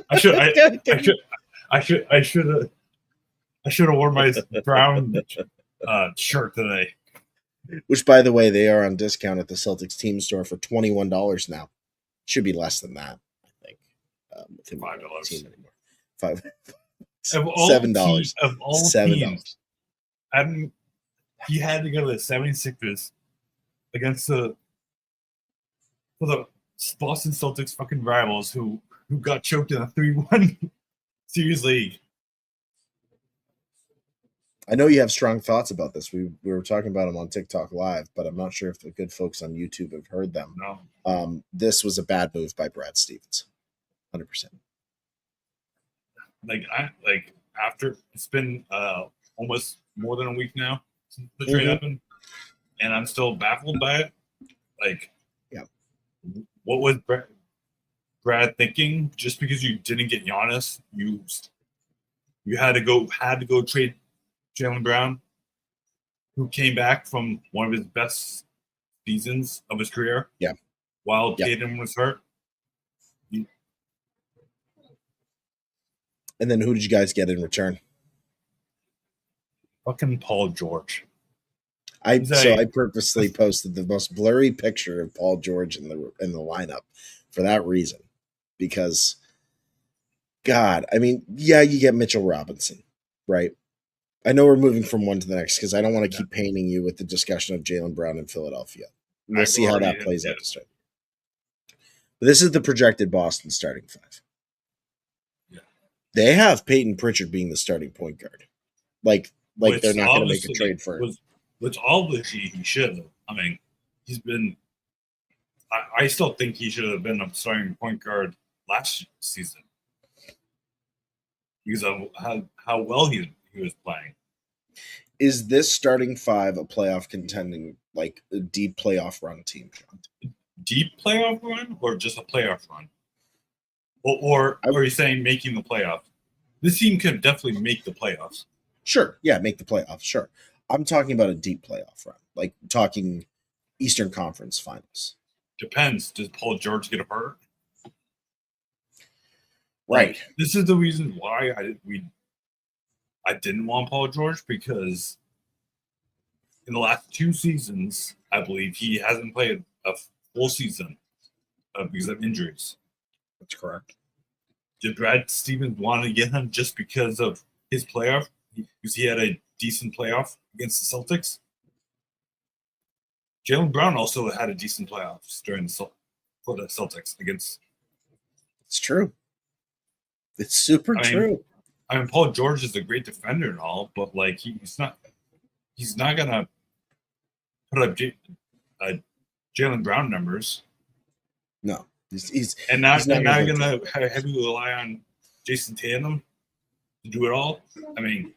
I should have worn my brown shirt today. Which, by the way, they are on discount at the Celtics team store for $21 now. Should be less than that, I think. $5 anymore. $7. Of all $7. Teams, he had to go to the 76ers against the Boston Celtics fucking rivals who got choked in a 3-1 series league. I know you have strong thoughts about this. We were talking about them on TikTok Live, but I'm not sure if the good folks on YouTube have heard them. No. This was a bad move by Brad Stevens. 100%. After it's been almost more than a week now since the trade happened, and I'm still baffled by it. What was Brad thinking? Just because you didn't get Giannis, you had to go trade Jaylen Brown, who came back from one of his best seasons of his career. Yeah. While Tatum was hurt. And then who did you guys get in return? Fucking Paul George. I purposely posted the most blurry picture of Paul George in the lineup for that reason. Because, God, I mean, yeah, you get Mitchell Robinson, right? I know we're moving from one to the next because I don't want to keep painting you with the discussion of Jaylen Brown in Philadelphia. We'll see how that plays out to start. But this is the projected Boston starting five. Yeah. They have Peyton Pritchard being the starting point guard. Like they're not going to make a trade for him. Which obviously he should have. I mean, he's been. I still think he should have been a starting point guard last season because of how well he was playing. Is this starting five a playoff contending, like a deep playoff run team, John? Deep playoff run or just a playoff run? Or are you saying making the playoffs? This team could definitely make the playoffs. Sure. Yeah, make the playoffs. Sure. I'm talking about a deep playoff run, like talking Eastern Conference Finals. Depends. Does Paul George get hurt? Right. This is the reason why I didn't want Paul George, because in the last 2 seasons, I believe he hasn't played a full season because of injuries. That's correct. Did Brad Stevens want to get him just because of his playoff? Because he had a decent playoff against the Celtics. Jaylen Brown also had a decent playoffs for the Celtics against. It's true. It's super true. I mean, Paul George is a great defender and all, but like he's not gonna put up Jaylen Brown numbers. No, he's not gonna heavily rely on Jason Tatum to do it all. I mean,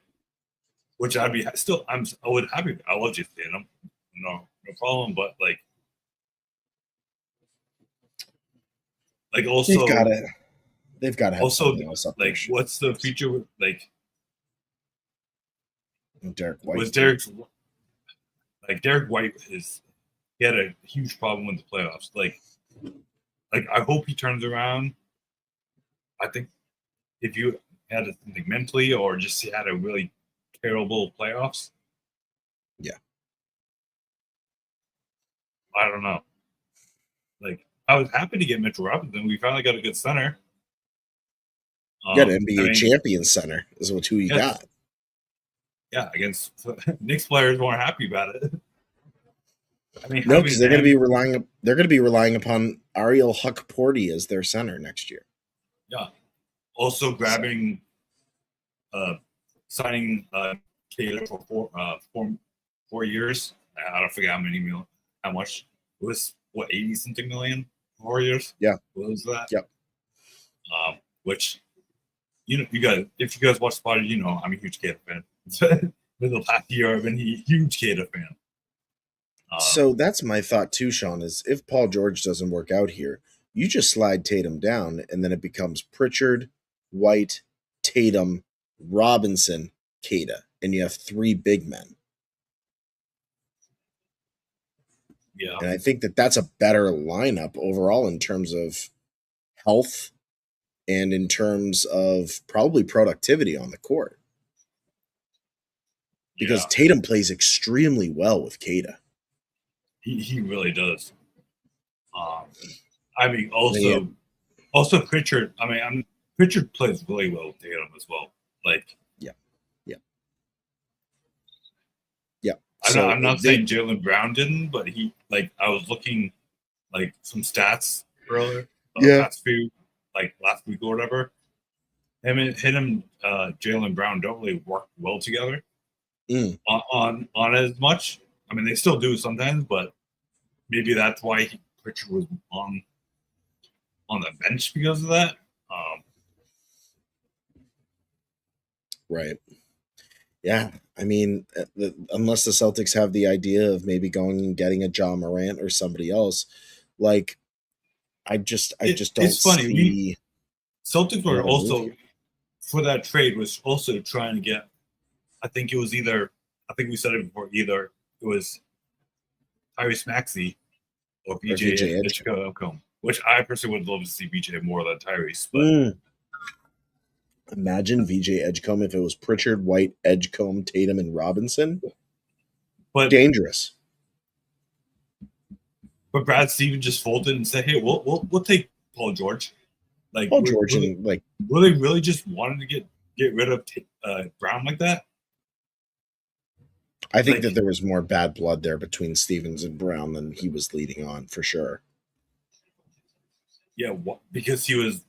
which I would happy. I love Jason Tatum, no problem. But also they've got to have also something else up like there. What's the feature with Derek White? Was Derek White he had a huge problem with the playoffs. Like I hope he turns around. I think if you had something mentally or just he had a really terrible playoffs. Yeah. I don't know. I was happy to get Mitchell Robinson. We finally got a good center. Got an NBA champion center is who you got. Yeah, against Knicks players weren't happy about it. I mean, no, because they're going to be relying. They're going to be relying upon Ariel Huck-Porty as their center next year. Yeah. Also grabbing, signing Taylor for 4 years. I don't forget how much it was. What, 80-something million? 4 years? Yeah. What was that? Yep. Which, you guys, if you guys watch Spider, I'm a huge Kata fan. For the last year, I've been a huge Kata fan. So that's my thought too, Sean, is if Paul George doesn't work out here, you just slide Tatum down and then it becomes Pritchard, White, Tatum, Robinson, Cada, and you have three big men. Yeah. And I think that that's a better lineup overall in terms of health and in terms of probably productivity on the court. Because Tatum plays extremely well with Cada. He really does. I mean, also Pritchard. I mean, Pritchard plays really well with Tatum as well. Like, I'm not saying Jaylen Brown didn't, but he I was looking some stats earlier. Last week or whatever. Him, Jaylen Brown don't really work well together on as much. I mean, they still do sometimes, but maybe that's why Pritchard was on the bench because of that. Right. Yeah. I mean, unless the Celtics have the idea of maybe going and getting a John Morant or somebody else, I just don't see. Celtics were also for that trade was also trying to get. I think we said it before. Either it was Tyrese Maxey or BJ Edgecombe, which I personally would love to see BJ more than Tyrese. But imagine VJ Edgecombe if it was Pritchard, White, Edgecombe, Tatum, and Robinson. But dangerous. But Brad Stevens just folded and said, "Hey, we'll take Paul George." Paul George really just wanted to get rid of Brown like that. I think that there was more bad blood there between Stevens and Brown than he was leading on for sure. Yeah, because he was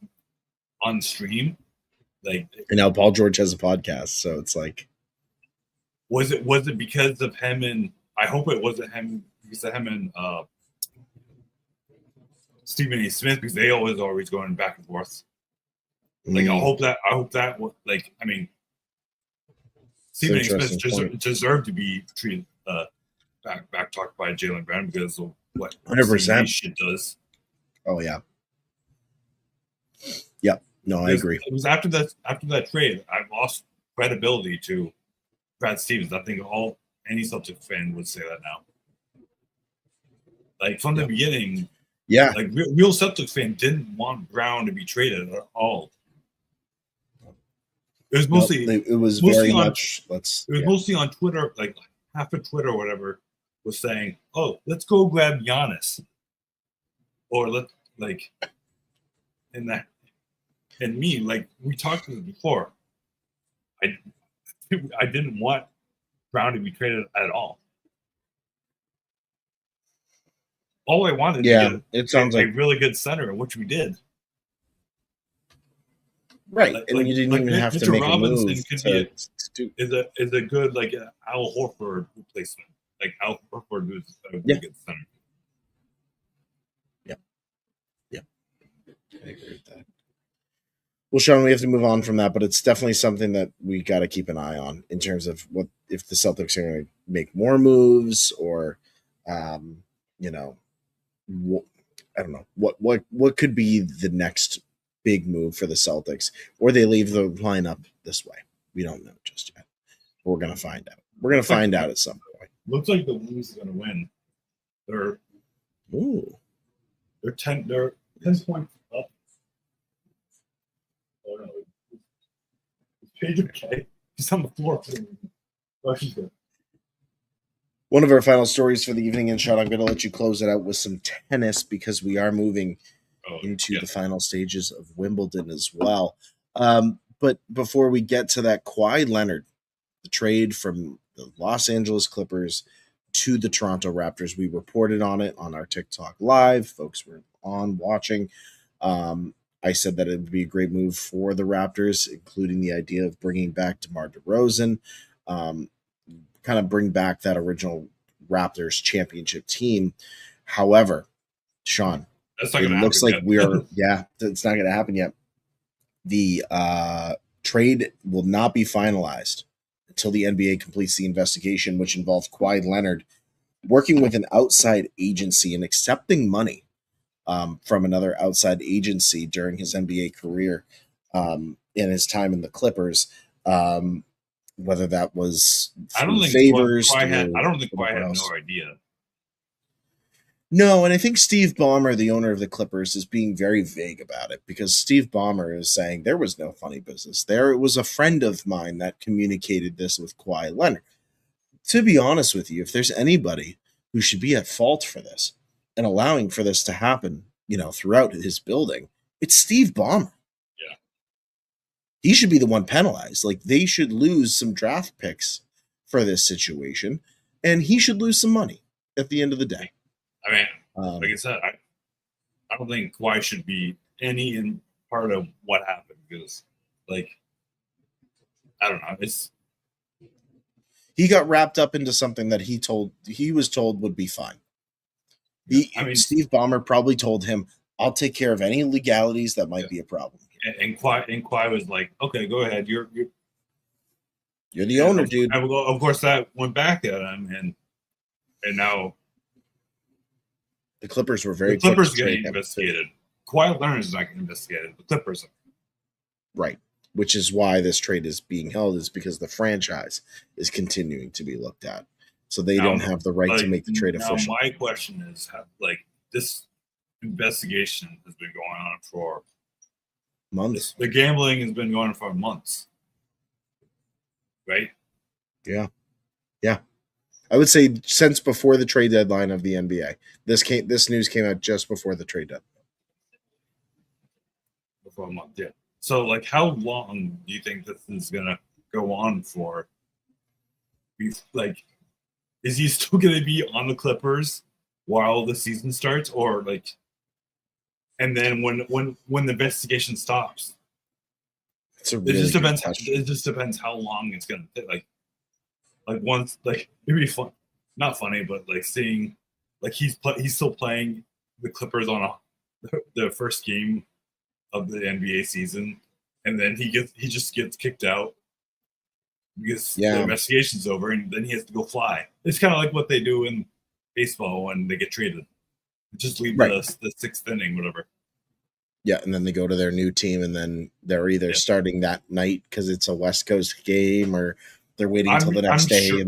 on stream. And now Paul George has a podcast, so it's was it because of him and I hope it wasn't him because of him and Stephen A. Smith because they always going back and forth. I hope that I mean Stephen A. Smith deserved to be treated back talked by Jaylen Brown because of what 100% shit does. Oh yeah. Yep. No, I agree. It was after that trade, I lost credibility to Brad Stevens. I think any Celtics fan would say that now. From the beginning, real Celtics fan didn't want Brown to be traded at all. It was mostly mostly on Twitter, half of Twitter or whatever was saying, "Oh, let's go grab Giannis," or and me, we talked about it before. I didn't want Brown to be traded at all. All I wanted to get a really good center, which we did. Right, and you didn't even have to make Robinson a move. Is a good Al Horford replacement. Al Horford is a really good center. Yeah, I agree with that. Well, Sean, we have to move on from that, but it's definitely something that we got to keep an eye on in terms of what if the Celtics are going to make more moves or, I don't know what could be the next big move for the Celtics, or they leave the lineup this way. We don't know just yet. We're going to find out. We're going to find out at some point. Looks like the Wolves are going to win. They're 10 points up. Oh no. Page okay. He's on the floor. Oh, she's good. One of our final stories for the evening, and Sean, I'm going to let you close it out with some tennis because we are moving into the final stages of Wimbledon as well. But before we get to that, Kawhi Leonard, the trade from the Los Angeles Clippers to the Toronto Raptors, we reported on it on our TikTok live. Folks were on watching. I said that it would be a great move for the Raptors, including the idea of bringing back DeMar DeRozan, kind of bring back that original Raptors championship team. However, Sean, it looks like it's not going to happen yet. The trade will not be finalized until the NBA completes the investigation, which involves Kawhi Leonard working with an outside agency and accepting money from another outside agency during his NBA career, in his time in the Clippers, whether that was I don't through think favors, I don't think Kawhi whatever had else. no idea. No, and I think Steve Ballmer, the owner of the Clippers, is being very vague about it, because Steve Ballmer is saying there was no funny business there. It was a friend of mine that communicated this with Kawhi Leonard. To be honest with you, if there's anybody who should be at fault for this and allowing for this to happen, throughout his building, it's Steve Ballmer. Yeah. He should be the one penalized. Like, they should lose some draft picks for this situation, and he should lose some money at the end of the day. I mean, like I said, I don't think Kawhi should be any in part of what happened, because, like, I don't know. He got wrapped up into something that he was told would be fine. Steve Ballmer probably told him, "I'll take care of any legalities that might be a problem." And Kawhi was like, "Okay, go ahead. You're the owner, dude." Of course, that went back at him, and now the Clippers were very the Clippers getting investigated. Kawhi Leonard is not getting investigated. The Clippers are. Right. Which is why this trade is being held, is because the franchise is continuing to be looked at. So they don't have the right to make the trade official. My question is, this investigation has been going on for months. The gambling has been going on for months. Right? Yeah. Yeah. I would say since before the trade deadline of the NBA. This news came out just before the trade deadline. Before a month, yeah. So, how long do you think this is gonna go on for? Is he still gonna be on the Clippers while the season starts, or and then when the investigation stops? It just depends how long it's gonna take. Once, it'd be fun, not funny, but seeing he's still playing the Clippers on the first game of the NBA season, and then he just gets kicked out because the investigation's over, and then he has to go fly. It's kind of like what they do in baseball when they get traded. Just leave the sixth inning, whatever. Yeah, and then they go to their new team, and then they're either starting that night because it's a West Coast game, or they're waiting until the next day. Sure,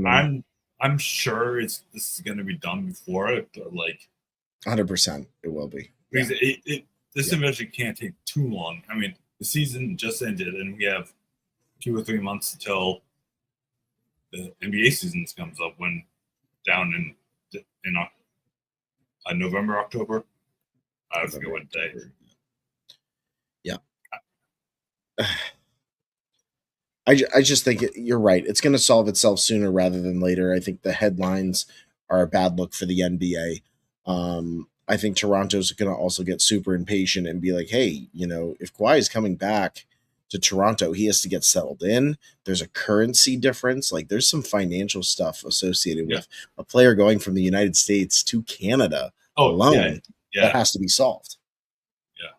I'm sure this is going to be done before it, but 100%, it will be. Because this investigation can't take too long. I mean, the season just ended, and we have 2 or 3 months until the NBA season comes up. When down in November, October, I forget what day. Yeah, I just think you're right. It's going to solve itself sooner rather than later. I think the headlines are a bad look for the NBA. I think Toronto's going to also get super impatient and be like, hey, if Kawhi is coming back to Toronto, he has to get settled in. There's a currency difference. There's some financial stuff associated with a player going from the United States to Canada alone that has to be solved. Yeah.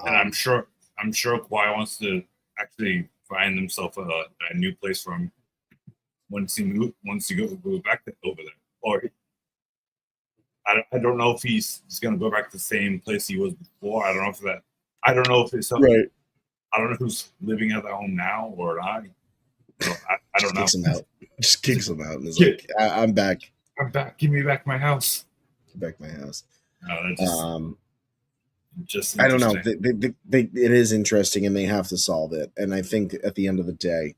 And I'm sure Kawhi wants to actually find himself a new place for him once he go back over there. Or I don't know if he's going to go back to the same place he was before. I don't know if it's right. I don't know who's living at the home now or not. So I don't know. Kicks him out. Just kicks him out and is like, I'm back. I'm back. Give me back my house. Give back my house. No, just I don't know. It is interesting, and they have to solve it. And I think at the end of the day,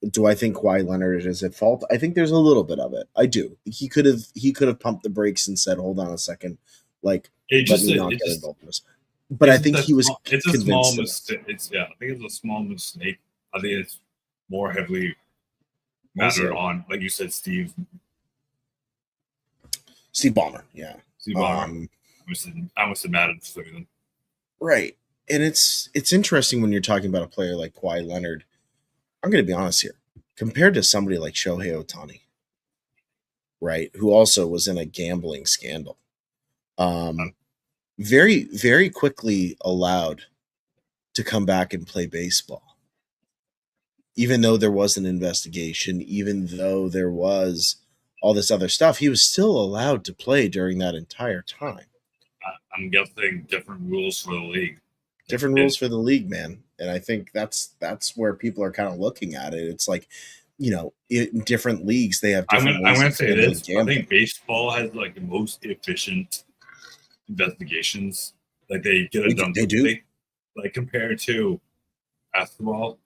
do I think Kawhi Leonard is at fault? I think there's a little bit of it. I do. He could have pumped the brakes and said, "Hold on a second, let me not get involved in this." But I think he was. It's a small mistake. I think it's a small mistake. I think it's more heavily mattered on, like you said, Steve Ballmer. Yeah, Steve Ballmer. I must have mattered for them. Right, and it's interesting when you're talking about a player like Kawhi Leonard. I'm going to be honest here. Compared to somebody like Shohei Ohtani, right, who also was in a gambling scandal, very, very quickly allowed to come back and play baseball, even though there was an investigation, even though there was all this other stuff, he was still allowed to play during that entire time. I'm guessing different rules for the league. Different rules for the league, man. And I think that's where people are kind of looking at it. It's like, in different leagues, they have different I'm ways gonna of say handling this. gambling. I think baseball has like the most efficient investigations. Like they get it done quickly. Do. Like compared to basketball.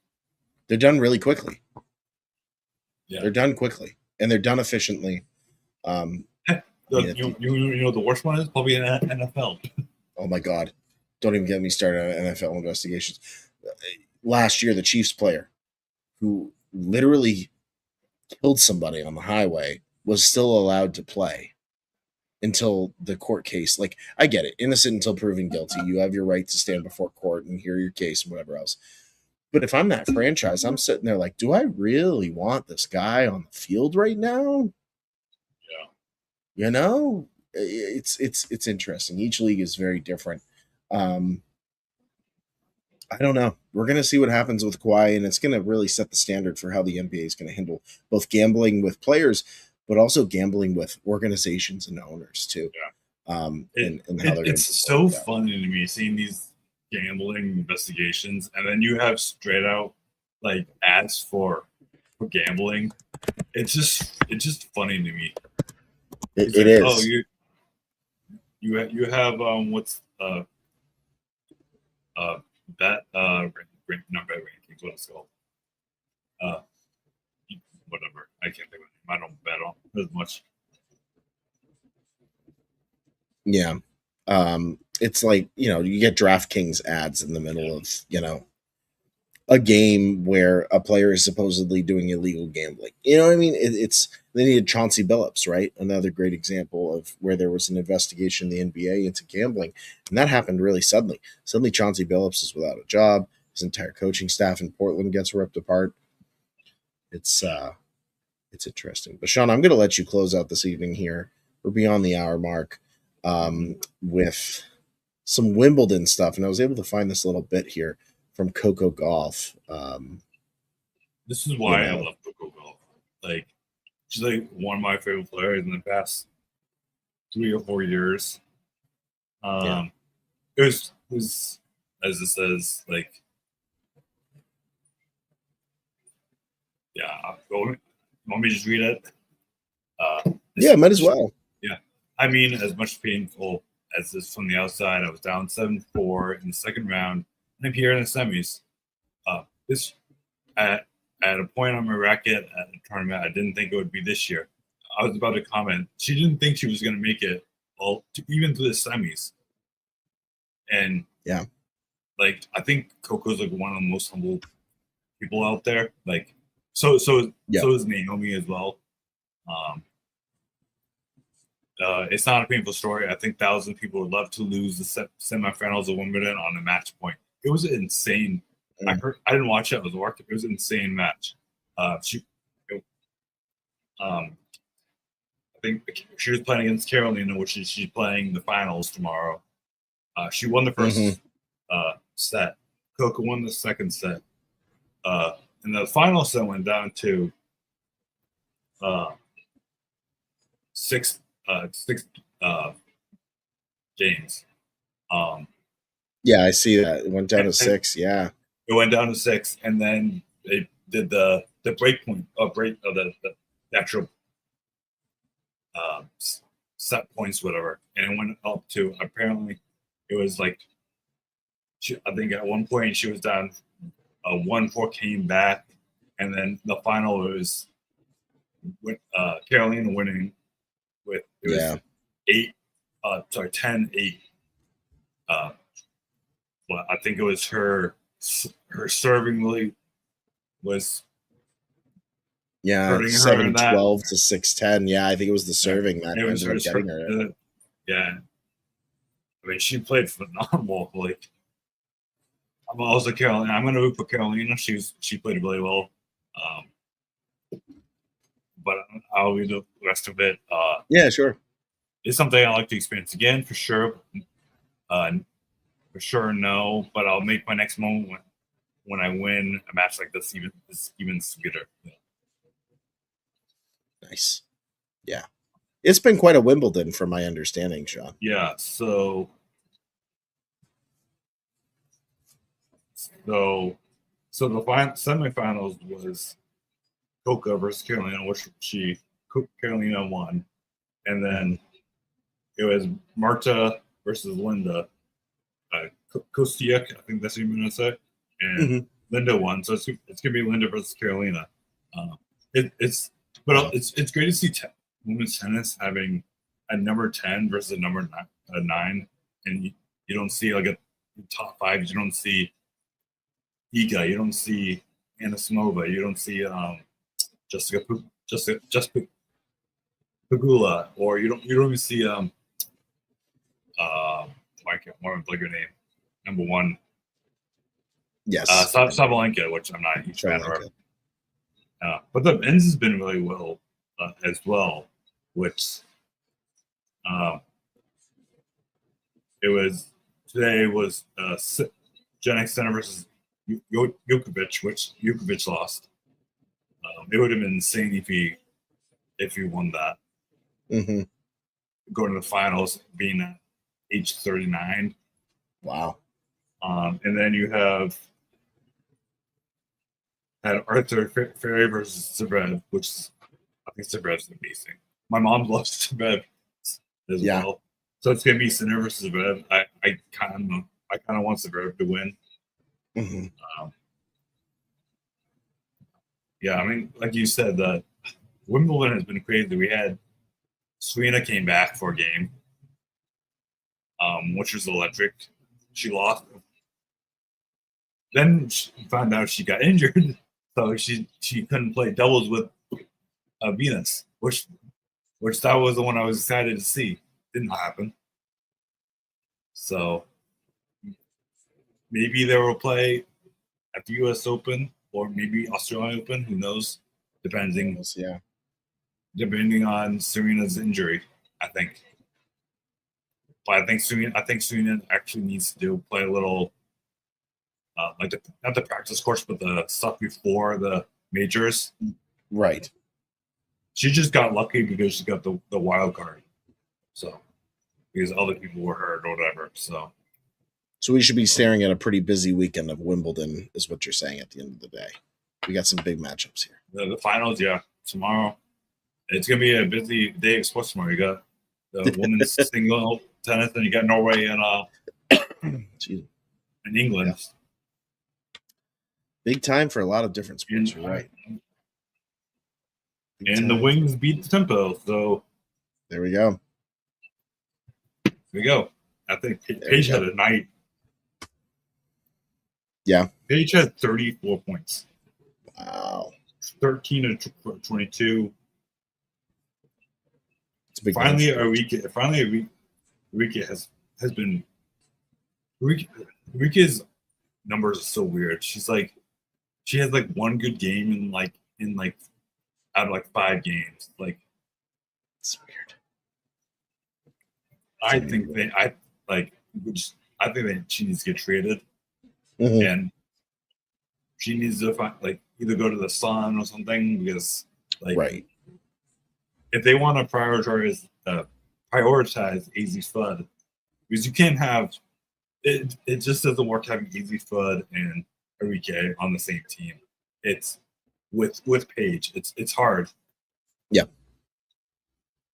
They're done really quickly. Yeah. They're done quickly. And they're done efficiently. The worst one is probably an NFL. Oh my God. Don't even get me started on NFL investigations. Last year, the Chiefs player who literally killed somebody on the highway was still allowed to play until the court case. Like, I get it. Innocent until proven guilty. You have your right to stand before court and hear your case and whatever else. But if I'm that franchise, I'm sitting there like, do I really want this guy on the field right now? Yeah. It's interesting. Each league is very different. I don't know. We're going to see what happens with Kawhi, and it's going to really set the standard for how the NBA is going to handle both gambling with players, but also gambling with organizations and owners too. Yeah. And how they're it's so funny to me seeing these gambling investigations, and then you have straight out like ads for gambling. It's just funny to me. It is. Oh, you have what's bet not bet rankings, what it's called. Whatever. I can't think of it. I don't bet on as much. Yeah. It's like, you get DraftKings ads in the middle of, a game where a player is supposedly doing illegal gambling. You know what I mean? They needed Chauncey Billups, right? Another great example of where there was an investigation in the NBA into gambling, and that happened really suddenly. Suddenly, Chauncey Billups is without a job. His entire coaching staff in Portland gets ripped apart. It's interesting. But Sean, I'm going to let you close out this evening here. We're beyond the hour mark with some Wimbledon stuff, and I was able to find this little bit here from Coco Golf. This is why I love Coco Golf. Like, she's like one of my favorite players in the past 3 or 4 years. It was as it says, like, want me to just read it? Might as well. Yeah. I mean, as much painful as this from the outside, I was down 7-4 in the second round. I'm here in the semis. This at a point on my racket at the tournament, I didn't think it would be this year. I was about to comment. She didn't think she was going to make it even to the semis. And like I think Coco's like one of the most humble people out there. Like so is Naomi as well. It's not a painful story. I think thousands of people would love to lose the semifinals of Wimbledon on a match point. It was insane. I didn't watch it. I was working. It was an insane match. I think she was playing against Carolina, which she's playing the finals tomorrow. She won the first set. Coco won the second set. And the final set went down to six games. I see that. It went down to 6. Yeah. It went down to 6, and then they did the break point the actual set points, whatever, and it went up to apparently it was like I think at one point she was down 1-4, came back, and then the final was with Carolina winning with it was 10-8. But I think it was her serving really was 7-12 to 6-10. Yeah, I think it was the serving that ended up getting her. I mean, she played phenomenal. Like, I'm also Carolina. I'm going to root for Carolina. She played really well. But I'll read the rest of it. Sure. It's something I like to experience again for sure. For sure, no. But I'll make my next moment when I win a match like this even sweeter. Yeah. Nice. Yeah. It's been quite a Wimbledon from my understanding, Sean. Yeah, so the semifinals was Coca versus Carolina, which Carolina won, and then it was Marta versus Linda. Kostiuk, I think that's what you're going to say, and Linda won. So it's gonna be Linda versus Carolina. It's great to see women's tennis having a number 10 versus a number 9, and you don't see like a top 5. You don't see Iga, you don't see Anisimova, you don't see Jessica Pegula, or you don't even see I can't remember her name. Number 1. Yes. Sabalenka, which I'm not a huge fan of. But the men's has been really well as well, which today was Jannik Sinner versus Djokovic, which Djokovic lost. It would have been insane if he won that. Going to the finals, being at age 39. Wow. And then you had Arthur Ferry versus Zverev, which I think Zverev's amazing. My mom loves Zverev as well. So it's gonna be Sinner versus Zverev. I kind of want Zverev to win. Yeah, I mean, like you said, the Wimbledon has been crazy. We had Serena came back for a game, which was electric. She lost. Then she found out she got injured, so she couldn't play doubles with Venus, which that was the one I was excited to see. Didn't happen. So maybe they will play at the U.S. Open or maybe Australian Open. Who knows? Depending on Serena's injury, I think. But I think Serena actually needs to play a little, not the practice course, but the stuff before the majors. Right. She just got lucky because she got the wild card. So because other people were hurt or whatever. So we should be staring at a pretty busy weekend of Wimbledon, is what you're saying at the end of the day. We got some big matchups here. The finals, tomorrow. It's gonna be a busy day of sports tomorrow. You got the women's single tennis, and you got Norway and England. Yeah. Big time for a lot of different sports. You're right. And the Wings beat the tempo. So there we go. I think Paige had a night. Yeah. Paige had 34 points. Wow. 13 to 22. Finally, Enrique has been. Enrique's numbers are so weird. She has like one good game in out of 5 games. Like, it's weird. I think that she needs to get traded, and she needs to either go to the Sun or something, because right. If they want to prioritize AZ Fudd, because you can't have it. It just doesn't work having AZ Fudd and Enrique on the same team. It's with Paige. It's hard. Yeah.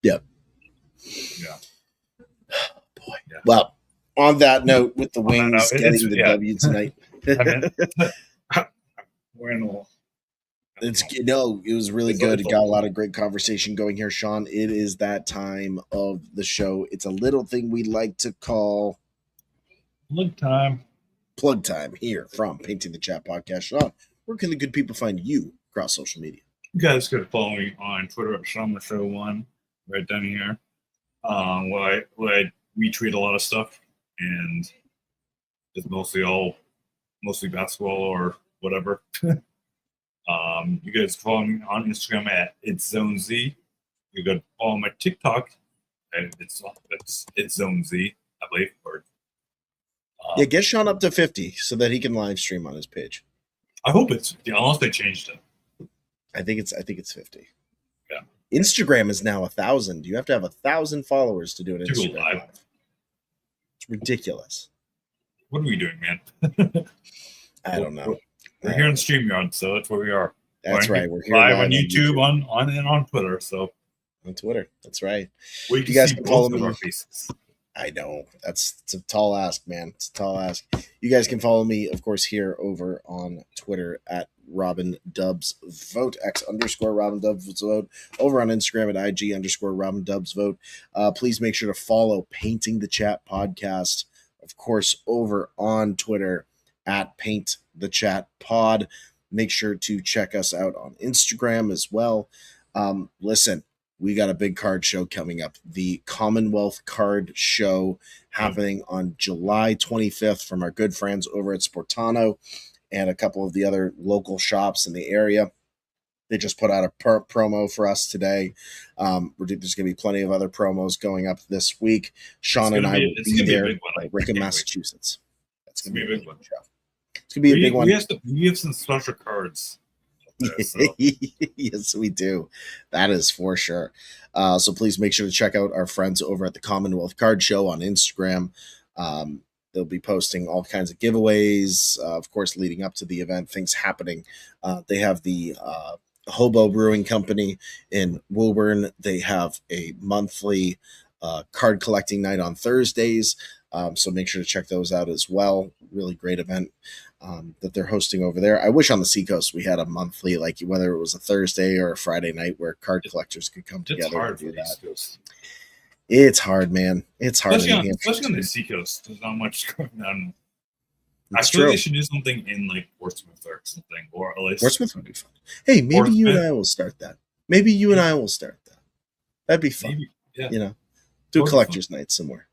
Yeah. Boy. Yeah. Well, on that note, with the Wings getting the W tonight. It was really good. It got a lot of great conversation going here, Sean. It is that time of the show. It's a little thing we like to call plug time. Plug time here from Painting the Chat podcast. Sean, where can the good people find you across social media? You guys could follow me on Twitter at SeanMashow1, right down here. Where I retweet a lot of stuff, and it's mostly basketball or whatever. You guys follow me on Instagram at It's Zone Z. You can follow my TikTok, and it's Zone Z, I believe. Get Sean up to 50 so that he can live stream on his page. I hope it's unless they changed it. I think it's 50. Yeah. Instagram is now 1,000. You have to have 1,000 followers to do an Instagram live. It's ridiculous. What are we doing, man? I don't know. We're here on StreamYard, so that's where we are. That's right. We're here live on YouTube, on Twitter. So on Twitter, that's right. You guys can follow me. I know it's a tall ask, man. It's a tall ask. You guys can follow me, of course, here over on Twitter at RobinDubsVote, X_RobinDubsVote, over on Instagram at IG_RobinDubsVote. Please make sure to follow Painting the Chat Podcast, of course, over on Twitter at Paint the Chat Pod. Make sure to check us out on Instagram as well. Listen, we got a big card show coming up. The Commonwealth Card Show happening on July 25th from our good friends over at Sportano and a couple of the other local shops in the area. They just put out a promo for us today. There's going to be plenty of other promos going up this week. Sean and I will be there by Rickham, Massachusetts. That's going to be a big one. It's going to be a big one. We have some special cards. So. Yes, we do. That is for sure. So please make sure to check out our friends over at the Commonwealth Card Show on Instagram. They'll be posting all kinds of giveaways, of course, leading up to the event, things happening. They have the Hobo Brewing Company in Woburn. They have a monthly card collecting night on Thursdays. So make sure to check those out as well. Really great event that they're hosting over there. I wish on the Seacoast we had a monthly, like whether it was a Thursday or a Friday night where card collectors could come together and do that. It's hard, man. It's hard. Especially on the Seacoast. There's not much going on. I feel like they should do something in like Portsmouth or something. Or at least Portsmouth would be fun. Hey, maybe you and I will start that. That'd be fun. Maybe, yeah. You know, do a collector's night somewhere.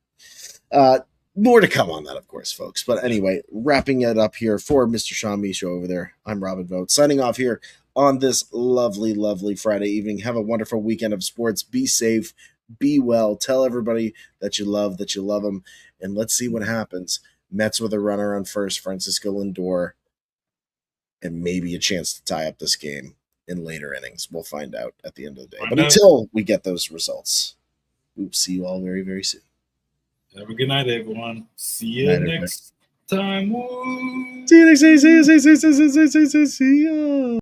More to come on that, of course, folks. But anyway, wrapping it up here for Mr. Sean Misho over there. I'm Robin Vogt, signing off here on this lovely, lovely Friday evening. Have a wonderful weekend of sports. Be safe. Be well. Tell everybody that you love them. And let's see what happens. Mets with a runner on first, Francisco Lindor, and maybe a chance to tie up this game in later innings. We'll find out at the end of the day. But until we get those results, we'll see you all very, very soon. Have a good night, everyone. See you next time. Woo! See you next time. See you.